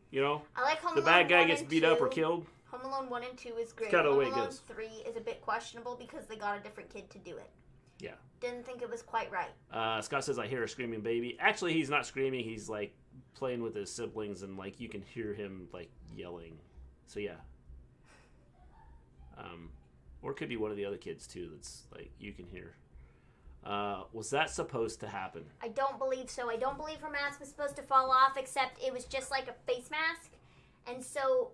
You know? I like Home Alone. The bad guy gets beat up or killed. Home Alone 1 and 2 is great. Home Alone 3 is a bit questionable because they got a different kid to do it. Yeah. Didn't think it was quite right. Scott says, I hear a screaming baby. Actually, he's not screaming. He's, like, playing with his siblings, and, like, you can hear him, like, yelling. So, yeah. Or it could be one of the other kids, too, that's, like, you can hear. Was that supposed to happen? I don't believe so. I don't believe her mask was supposed to fall off, except it was just like a face mask. And so,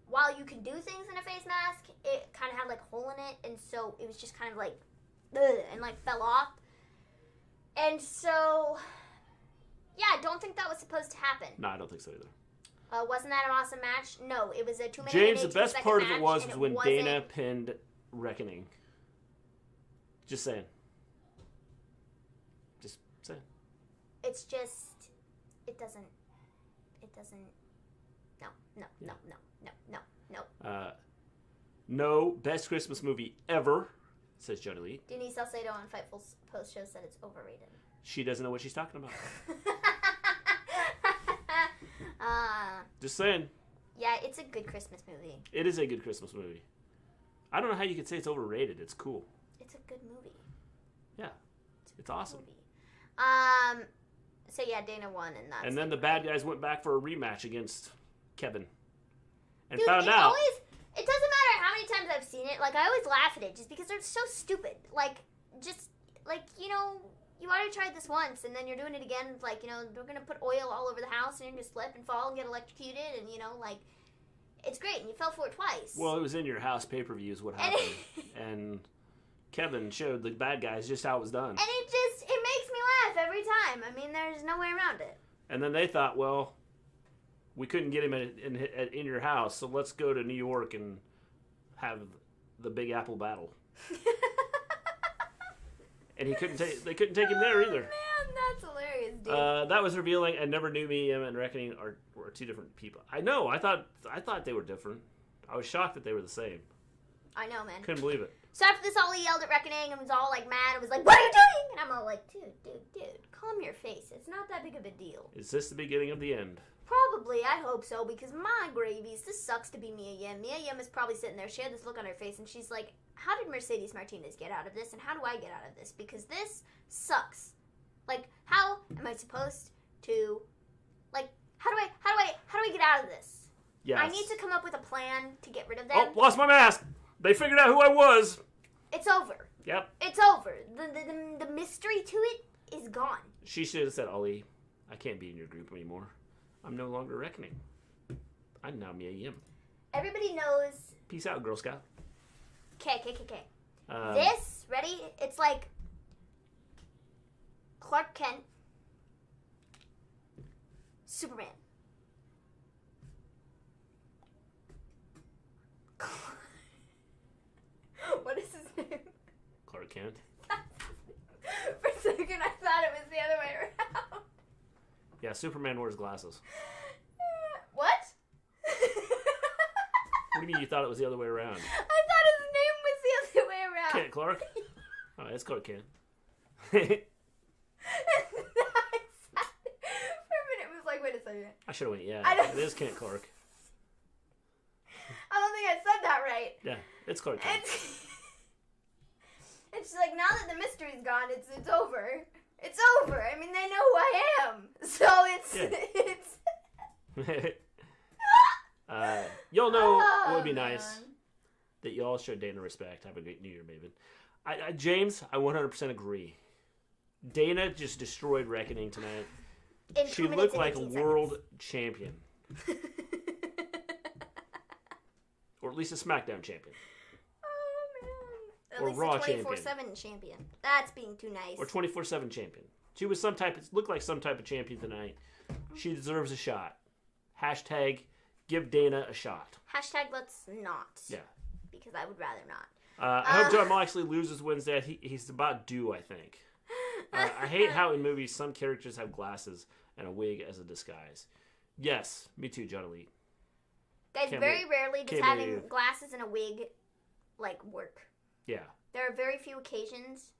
while you can do things in a face mask, it kind of had, like, a hole in it, and so it was just kind of, like, and like fell off. And so, yeah, I don't think that was supposed to happen. No, I don't think so either. Wasn't that an awesome match? No, it was a 2 minute. James, the best part of it was when Dana pinned Reckoning. Just saying. Just saying. It's just, it doesn't. No. No, best Christmas movie ever. Says Jonah Lee. Denise Salcedo on Fightful's post show said it's overrated. She doesn't know what she's talking about. Just saying. Yeah, it's a good Christmas movie. It is a good Christmas movie. I don't know how you could say it's overrated. It's cool. It's a good movie. Yeah. It's awesome. Movie. So yeah, Dana won, and that's. And then the bad guys went back for a rematch against Kevin. And Dude, found out. It doesn't matter how many times I've seen it. Like, I always laugh at it just because they're so stupid. Like, just, like, you know, you already tried this once, and then you're doing it again. Like, you know, they're going to put oil all over the house, and you're going to slip and fall and get electrocuted, and, you know, like, It's great, and you fell for it twice. Well, it was in your house pay-per-view is what happened. And Kevin showed the bad guys just how it was done. And it makes me laugh every time. I mean, there's no way around it. And then they thought, well, we couldn't get him in your house, so let's go to New York and have the Big Apple battle. And they couldn't take him there either. Man, that's hilarious, dude. That was revealing. I never knew MEM and Reckoning were two different people. I know. I thought they were different. I was shocked that they were the same. I know, man. Couldn't believe it. So after this, all he yelled at Reckoning and was all like mad and was like, "What are you doing?" And I'm all like, dude, calm your face. It's not that big of a deal. Is this the beginning of the end? Probably, I hope so, because my gravies, this sucks to be Mia Yim. Mia Yim is probably sitting there, she had this look on her face, and she's like, how did Mercedes Martinez get out of this, and how do I get out of this? Because this sucks. Like, how am I supposed to, like, how do I get out of this? Yes. I need to come up with a plan to get rid of them. Oh, lost my mask. They figured out who I was. It's over. Yep. It's over. The mystery to it is gone. She should have said, Ollie, I can't be in your group anymore. I'm no longer Reckoning. I'm now Mia Yim. Everybody knows. Peace out, Girl Scout. Okay. This, ready? It's like Clark Kent, Superman. What is his name? Clark Kent. For a second, I thought it was the other way around. Yeah, Superman wears glasses. What? What do you mean you thought it was the other way around? I thought his name was the other way around. Kent Clark? Oh, it's Clark Kent. For a minute, it was like, wait a second. I should have went, yeah. It is Kent Clark. I don't think I said that right. Yeah, it's Clark Kent. It's like, now that the mystery's gone, it's over. It's over. I mean, they know who I am. So y'all know what would be nice? That y'all show Dana respect. Have a great New Year, Maven. James, I 100% agree. Dana just destroyed Reckoning tonight. She looked like a world champion. Or at least a SmackDown champion. At least Raw a 24/7 champion. That's being too nice. Or 24/7 champion. She was looked like some type of champion tonight. She deserves a shot. Hashtag give Dana a shot. Hashtag let's not. Yeah. Because I would rather not. I hope John Moxley loses Wednesday. He's about due, I think. I hate how in movies some characters have glasses and a wig as a disguise. Yes, me too, John Elite. Guys, very rarely does having glasses and a wig, like, work. Yeah. There are very few occasions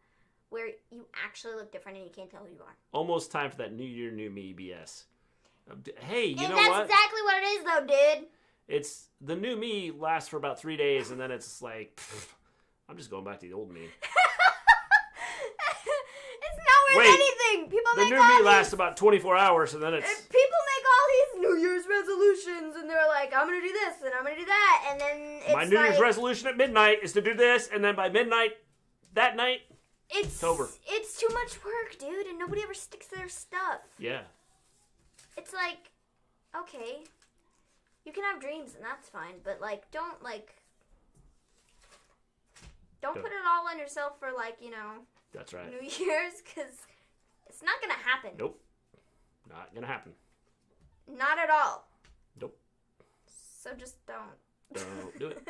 where you actually look different and you can't tell who you are. Almost time for that New Year, New Me BS. Hey, you know what? That's exactly what it is, though, dude. It's the new me lasts for about 3 days, and then it's like, I'm just going back to the old me. It's not worth anything. People the new me lasts about 24 hours, and then it's... People make all these New Year's resolutions, and they're like, I'm going to do this, and I'm going to do that, and then it's my New Year's resolution at midnight is to do this, and then by midnight, that night, it's over. It's too much work, dude, and nobody ever sticks to their stuff. Yeah. It's like, okay, you can have dreams, and that's fine, but, like, don't put it all on yourself for, like, you know... That's right. New Year's, because it's not going to happen. Nope. Not going to happen. Not at all. Nope. So just don't. Don't do it.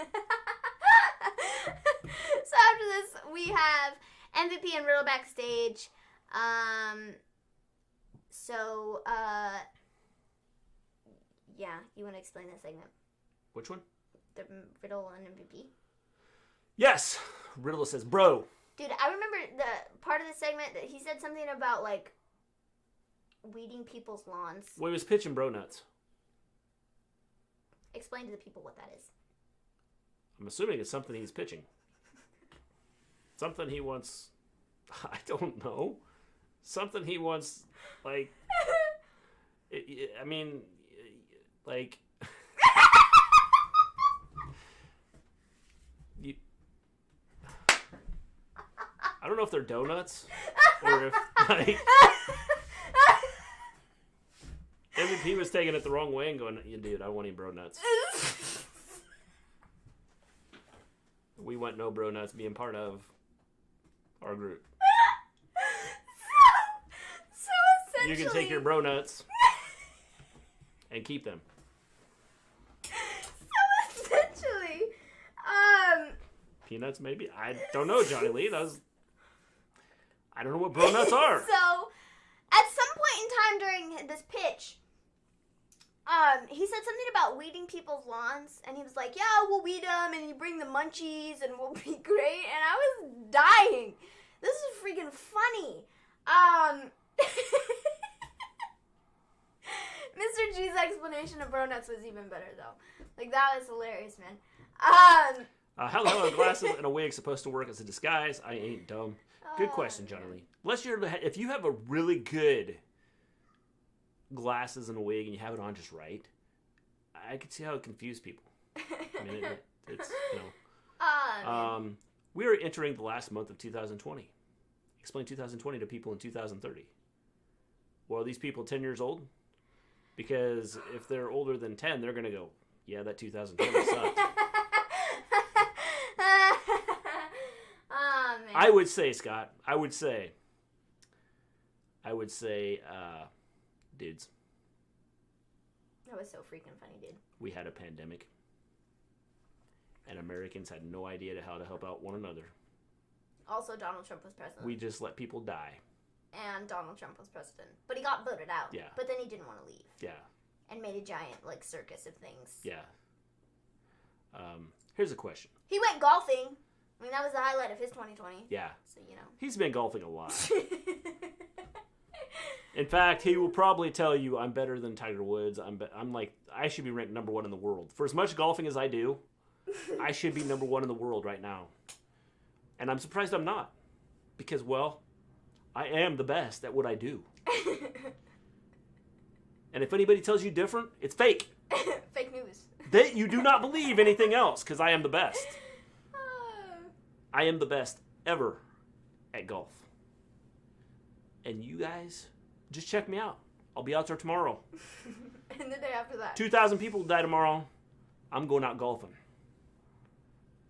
So after this, we have MVP and Riddle backstage. Yeah, you want to explain that segment? Which one? The Riddle and MVP? Yes. Riddle says, bro. Dude, I remember the part of the segment that he said something about, like, weeding people's lawns. Well, he was pitching bro nuts. Explain to the people what that is. I'm assuming it's something he's pitching. Something he wants... I don't know. Something he wants, like... I mean, like... I don't know if they're donuts or if, like, MVP was taking it the wrong way and going, yeah, dude, I want to eat bro nuts. we want no bro nuts being part of our group. So essentially... You can take your bro nuts and keep them. So essentially... Peanuts, maybe? I don't know, Johnny Lee. I don't know what bro nuts are. So, at some point in time during this pitch, he said something about weeding people's lawns, and he was like, yeah, we'll weed them, and you bring the munchies, and we'll be great, and I was dying. This is freaking funny. Mr. G's explanation of bro nuts was even better, though. Like, that was hilarious, man. How the hell are glasses and a wig supposed to work as a disguise? I ain't dumb. Good question, Johnny Lee. If you have a really good glasses and a wig and you have it on just right, I could see how it confused people. I mean, it's, you know. We are entering the last month of 2020. Explain 2020 to people in 2030. Well, are these people 10 years old? Because if they're older than 10, they're going to go, yeah, that 2020 sucked. Man. I would say, Scott, dudes. That was so freaking funny, dude. We had a pandemic. And Americans had no idea how to help out one another. Also, Donald Trump was president. We just let people die. And Donald Trump was president. But he got voted out. Yeah. But then he didn't want to leave. Yeah. And made a giant, circus of things. Yeah. Here's a question. He went golfing. I mean, that was the highlight of his 2020. Yeah. So, you know. He's been golfing a lot. In fact, he will probably tell you I'm better than Tiger Woods. I should be ranked number 1 in the world. For as much golfing as I do, I should be number 1 in the world right now. And I'm surprised I'm not. Because, well, I am the best at what I do. And if anybody tells you different, it's fake. Fake news. You do not believe anything else, because I am the best. I am the best ever at golf. And you guys, just check me out. I'll be out there tomorrow. And the day after that. 2,000 people die tomorrow. I'm going out golfing.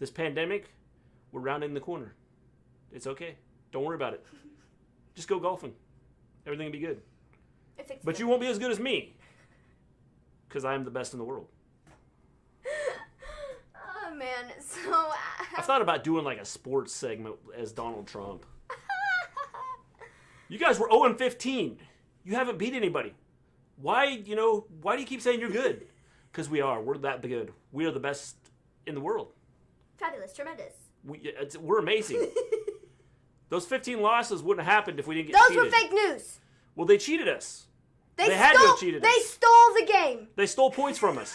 This pandemic, we're rounding the corner. It's okay. Don't worry about it. Just go golfing. Everything will be good. But you won't be as good as me. Because I am the best in the world. Oh, man. So... I've thought about doing a sports segment as Donald Trump. You guys were 0-15. You haven't beat anybody. Why do you keep saying you're good? Because we are. We're that good. We are the best in the world. Fabulous. Tremendous. We're amazing. Those 15 losses wouldn't have happened if we didn't get cheated. Those were fake news. Well, they cheated us. They had to have cheated us. They stole the game. They stole points from us.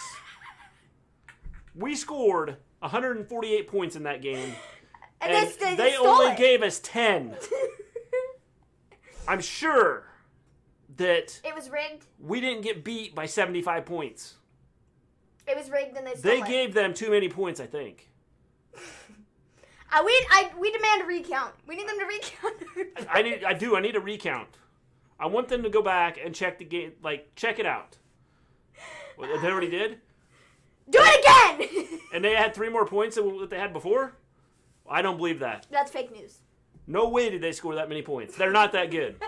We scored 148 points in that game. And they only gave us 10. I'm sure that it was rigged. We didn't get beat by 75 points. It was rigged and they stole it. They gave them too many points, I think. We demand a recount. We need them to recount. I need a recount. I want them to go back and check the game, check it out. Well, they already did? Do it again! And they had 3 more points than what they had before? I don't believe that. That's fake news. No way did they score that many points. They're not that good.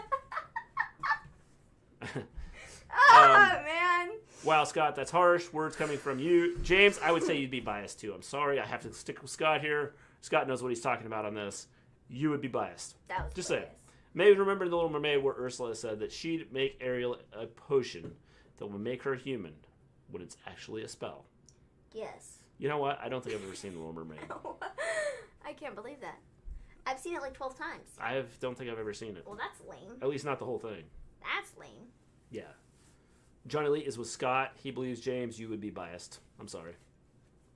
Man. Wow, Scott, that's harsh. Words coming from you. James, I would say you'd be biased too. I'm sorry. I have to stick with Scott here. Scott knows what he's talking about on this. You would be biased. That was just hilarious. say it. Maybe remember The Little Mermaid where Ursula said that she'd make Ariel a potion that will make her human when it's actually a spell. Yes. You know what? I don't think I've ever seen The Little Mermaid. I can't believe that. I've seen it 12 times. Don't think I've ever seen it. Well, that's lame. At least not the whole thing. That's lame. Yeah. Johnny Lee is with Scott. He believes, James, you would be biased. I'm sorry.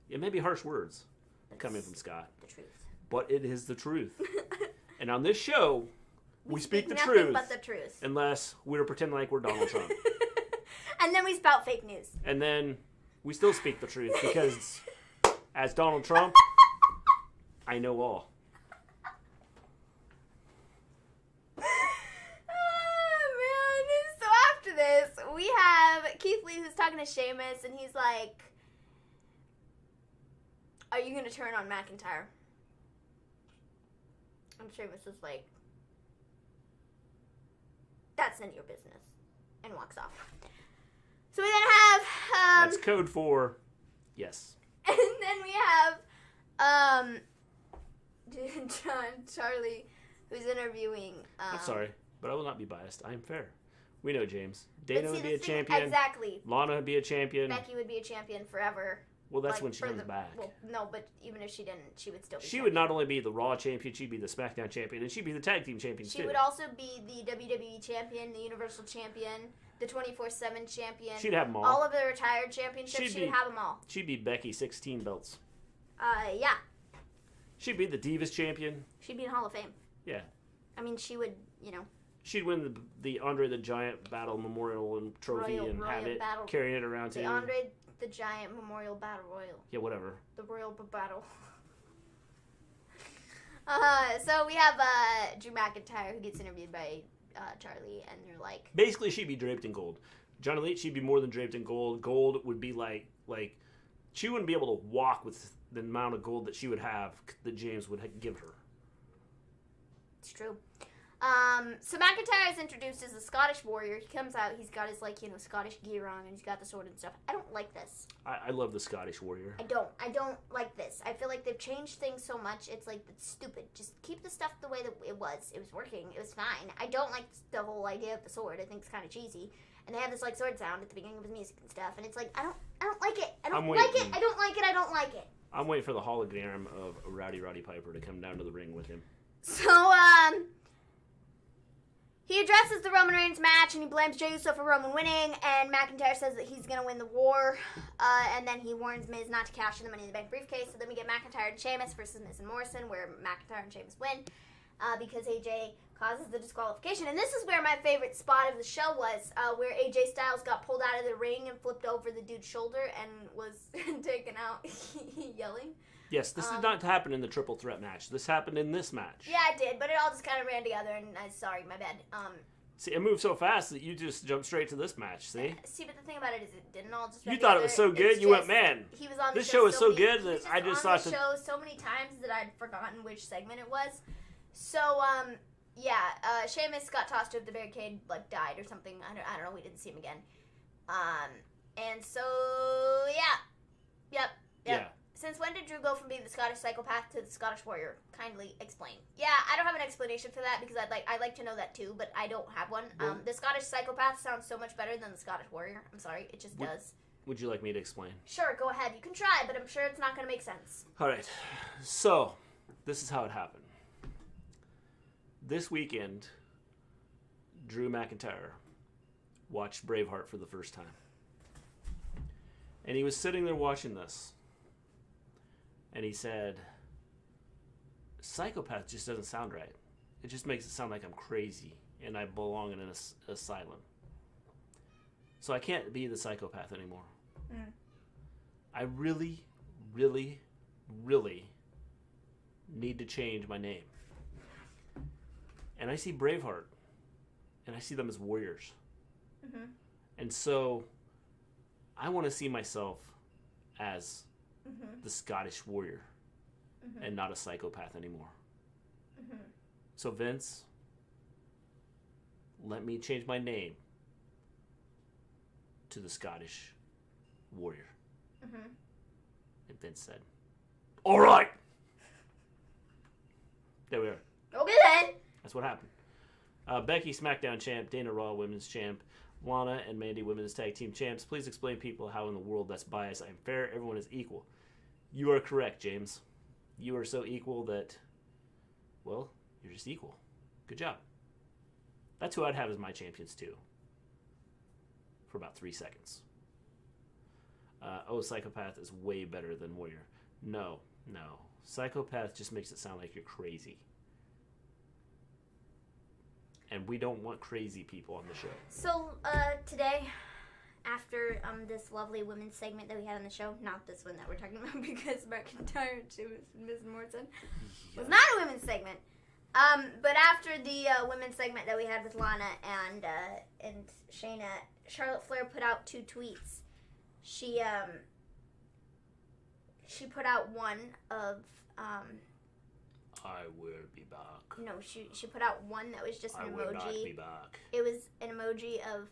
It may be harsh words coming from Scott. The truth. But it is the truth. And on this show, we speak the nothing truth. But the truth. Unless we're pretending like we're Donald Trump. And then we spout fake news. And then we still speak the truth because as Donald Trump, I know all. We have Keith Lee who's talking to Sheamus, and he's like, are you going to turn on McIntyre? And Sheamus is like, that's none of your business. And walks off. So we then have... That's code for yes. And then we have Charlie, who's interviewing... I'm sorry, but I will not be biased. I am fair. We know James. Dana would be a thing, champion. Exactly. Lana would be a champion. Becky would be a champion forever. Well, that's when she comes back. Well, no, but even if she didn't, she would still be She champion. would not only be the Raw champion, she'd be the SmackDown champion, and she'd be the Tag Team champion, too. She would also be the WWE champion, the Universal champion, the 24/7 champion. She'd have them all. All of the retired championships, she would have them all. She'd be Becky 16 belts. Yeah. She'd be the Divas champion. She'd be in Hall of Fame. Yeah. I mean, she would, She'd win the Andre the Giant Battle Memorial and Trophy and have it, carrying it around the too. Andre the Giant Memorial Battle Royal. Yeah, whatever. The Royal Battle. So we have Drew McIntyre, who gets interviewed by Charlie, and they're like... Basically, she'd be draped in gold. John Elite, she'd be more than draped in gold. Gold would be like she wouldn't be able to walk with the amount of gold that she would have that James would give her. It's true. So McIntyre is introduced as a Scottish warrior. He comes out, he's got his, Scottish gear on, and he's got the sword and stuff. I don't like this. I love the Scottish warrior. I don't like this. I feel like they've changed things so much, it's stupid. Just keep the stuff the way that it was. It was working. It was fine. I don't like the whole idea of the sword. I think it's kind of cheesy. And they have this, sword sound at the beginning of his music and stuff, and it's like, I don't like it. I don't like it. I don't like it. I don't like it. I'm waiting for the hologram of Roddy Piper to come down to the ring with him. So, he addresses the Roman Reigns match, and he blames Jey Uso for Roman winning, and McIntyre says that he's going to win the war, and then he warns Miz not to cash in the Money in the Bank briefcase, so then we get McIntyre and Sheamus versus Miz and Morrison, where McIntyre and Sheamus win, because AJ causes the disqualification, and this is where my favorite spot of the show was, where AJ Styles got pulled out of the ring and flipped over the dude's shoulder and was taken out yelling. Yes, this did not happen in the triple threat match. This happened in this match. Yeah, it did, but it all just kind of ran together, and sorry, my bad. See, it moved so fast that you just jumped straight to this match, see? See, but the thing about it is it didn't all just run You thought it was so good, it's you went, man, he was on the this show is so good that he was I just on thought the show so many times that I'd forgotten which segment it was. So, Sheamus got tossed over the barricade, died or something. I don't know, we didn't see him again. And so, Yep. Yeah. Since when did Drew go from being the Scottish psychopath to the Scottish warrior? Kindly explain. Yeah, I don't have an explanation for that because I'd like to know that too, but I don't have one. The Scottish psychopath sounds so much better than the Scottish warrior. I'm sorry, it just does. Would you like me to explain? Sure, go ahead. You can try, but I'm sure it's not going to make sense. All right. So, this is how it happened. This weekend, Drew McIntyre watched Braveheart for the first time. And he was sitting there watching this. And he said, psychopath just doesn't sound right. It just makes it sound like I'm crazy and I belong in an asylum. So I can't be the psychopath anymore. I really, really, really need to change my name. And I see Braveheart, and I see them as warriors. And so I want to see myself as the Scottish warrior and not a psychopath anymore. So Vince, let me change my name to the Scottish warrior. And Vince said, all right. There we are. Okay then. That's what happened. Becky, SmackDown champ. Dana, Raw Women's champ. Lana and Mandy, Women's Tag Team champs. Please explain people how in the world that's biased. I'm fair. Everyone is equal. You are correct, James. You are so equal that, well, you're just equal. Good job. That's who I'd have as my champions, too. For about 3 seconds. Psychopath is way better than warrior. No. Psychopath just makes it sound like you're crazy. And we don't want crazy people on the show. So, today, after this lovely women's segment that we had on the show, not this one that we're talking about because McIntyre and Miz Morrison was not a women's segment. But after the women's segment that we had with Lana and Shayna, Charlotte Flair put out 2 tweets. She put out one of I will be back. No, she put out one that was just an I emoji. will not be back. It was an emoji of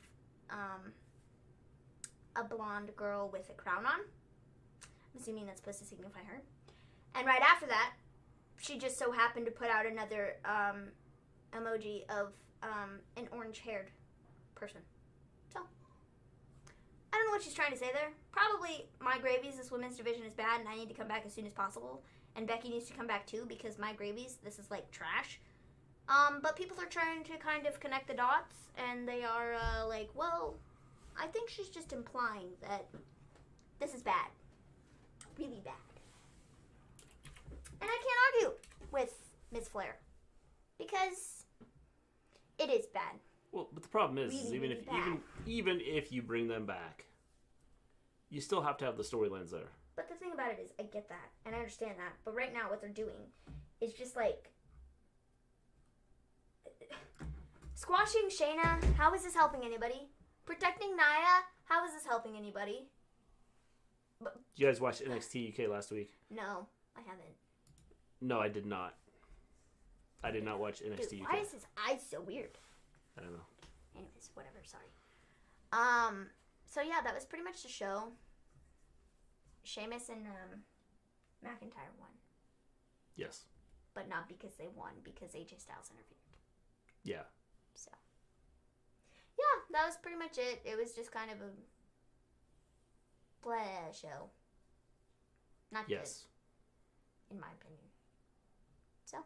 a blonde girl with a crown on. I'm assuming that's supposed to signify her. And right after that, she just so happened to put out another emoji of an orange-haired person. So, I don't know what she's trying to say there. Probably My Gravies, this women's division is bad and I need to come back as soon as possible. And Becky needs to come back too because My Gravies, this is like trash. But people are trying to kind of connect the dots and they are like, well, I think she's just implying that this is bad. Really bad. And I can't argue with Miss Flair because it is bad. Well, but the problem is, Really, even really if bad. even if you bring them back, you still have to have the storylines there. But the thing about it is, I get that and I understand that. But right now, what they're doing is just like squashing Shayna. How is this helping anybody? Protecting Nia. How is this helping anybody? Did you guys watch NXT UK last week? No, I haven't. No, I did not. I did not watch NXT Dude, UK. why is his eyes so weird? I don't know. Anyways, whatever, sorry. So yeah, that was pretty much the show. Sheamus and McIntyre won. Yes. But not because they won, because AJ Styles interfered. Yeah. So. Yeah, that was pretty much it. It was just kind of a blah show. Not Yes. good, in my opinion. So.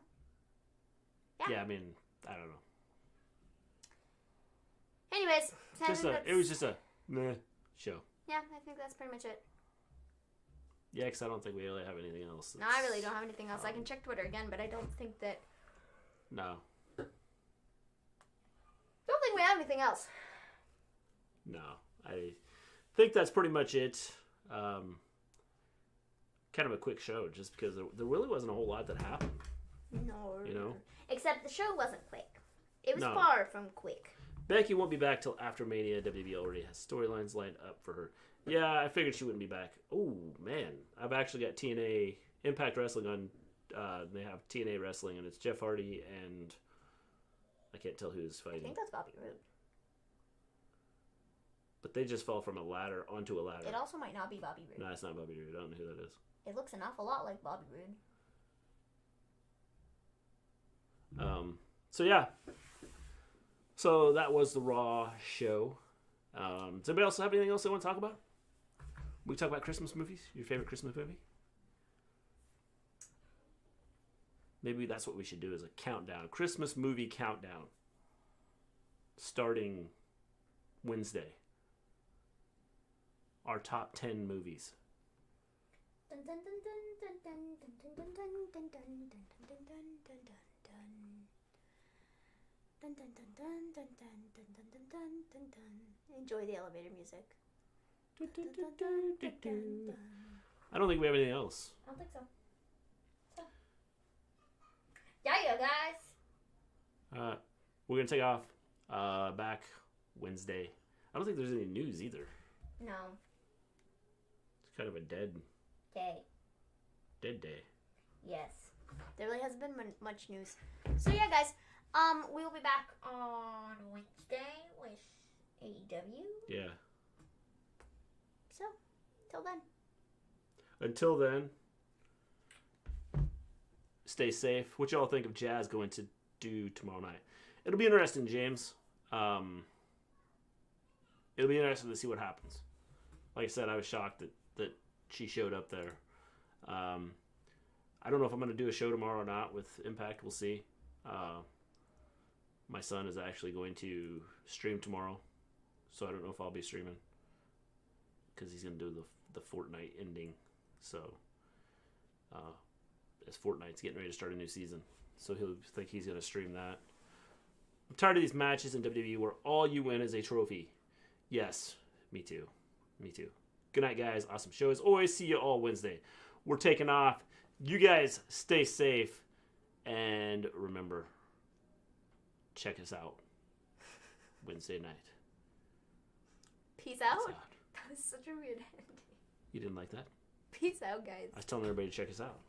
Yeah, I mean, I don't know. Anyways, It was just a meh show. Yeah, I think that's pretty much it. Yeah, because I don't think we really have anything else. No, I really don't have anything else. I can check Twitter again, but I don't think that... No. Don't think we have anything else. No. I think that's pretty much it. Kind of a quick show, just because there really wasn't a whole lot that happened. No. You know? Except the show wasn't quick. It was No. far from quick. Becky won't be back till after Mania. WWE already has storylines lined up for her. Yeah, I figured she wouldn't be back. Oh, man. I've actually got TNA Impact Wrestling on. They have TNA Wrestling, and it's Jeff Hardy and I can't tell who's I fighting. think that's Bobby Roode. But they just fell from a ladder onto a ladder. It also might not be Bobby Roode. No, it's not Bobby Roode. I don't know who that is. It looks an awful lot like Bobby Roode. So yeah. So that was the Raw show. Does anybody else have anything else they want to talk about? We talk about Christmas movies. Your favorite Christmas movie? Maybe that's what we should do, is a countdown. Christmas movie countdown. Starting Wednesday. Our top 10 movies. Dun dun dun dun dun dun dun dun dun dun dun dun dun dun dun. Dun dun dun dun dun dun dun dun dun dun dun dun. Enjoy the elevator music. I don't think we have anything else. I don't think so. Yeah, you guys. We're going to take off back Wednesday. I don't think there's any news either. No. It's kind of a dead day. Yes. There really hasn't been much news. So yeah, guys. We will be back on Wednesday with AEW. Yeah. So, till then. Until then, stay safe. What y'all think of Jazz going to do tomorrow night? It'll be interesting, James. It'll be interesting to see what happens. Like I said, I was shocked that she showed up there. I don't know if I'm going to do a show tomorrow or not with Impact. We'll see. My son is actually going to stream tomorrow, so I don't know if I'll be streaming because he's going to do the Fortnite ending. So, as Fortnite's getting ready to start a new season, so he'll think he's going to stream that. I'm tired of these matches in WWE where all you win is a trophy. Yes, me too. Me too. Good night, guys. Awesome show as always. See you all Wednesday. We're taking off. You guys stay safe, and remember, check us out Wednesday night. Peace out. Peace out. That was such a weird ending. You didn't like that? Peace out, guys. I was telling everybody to check us out.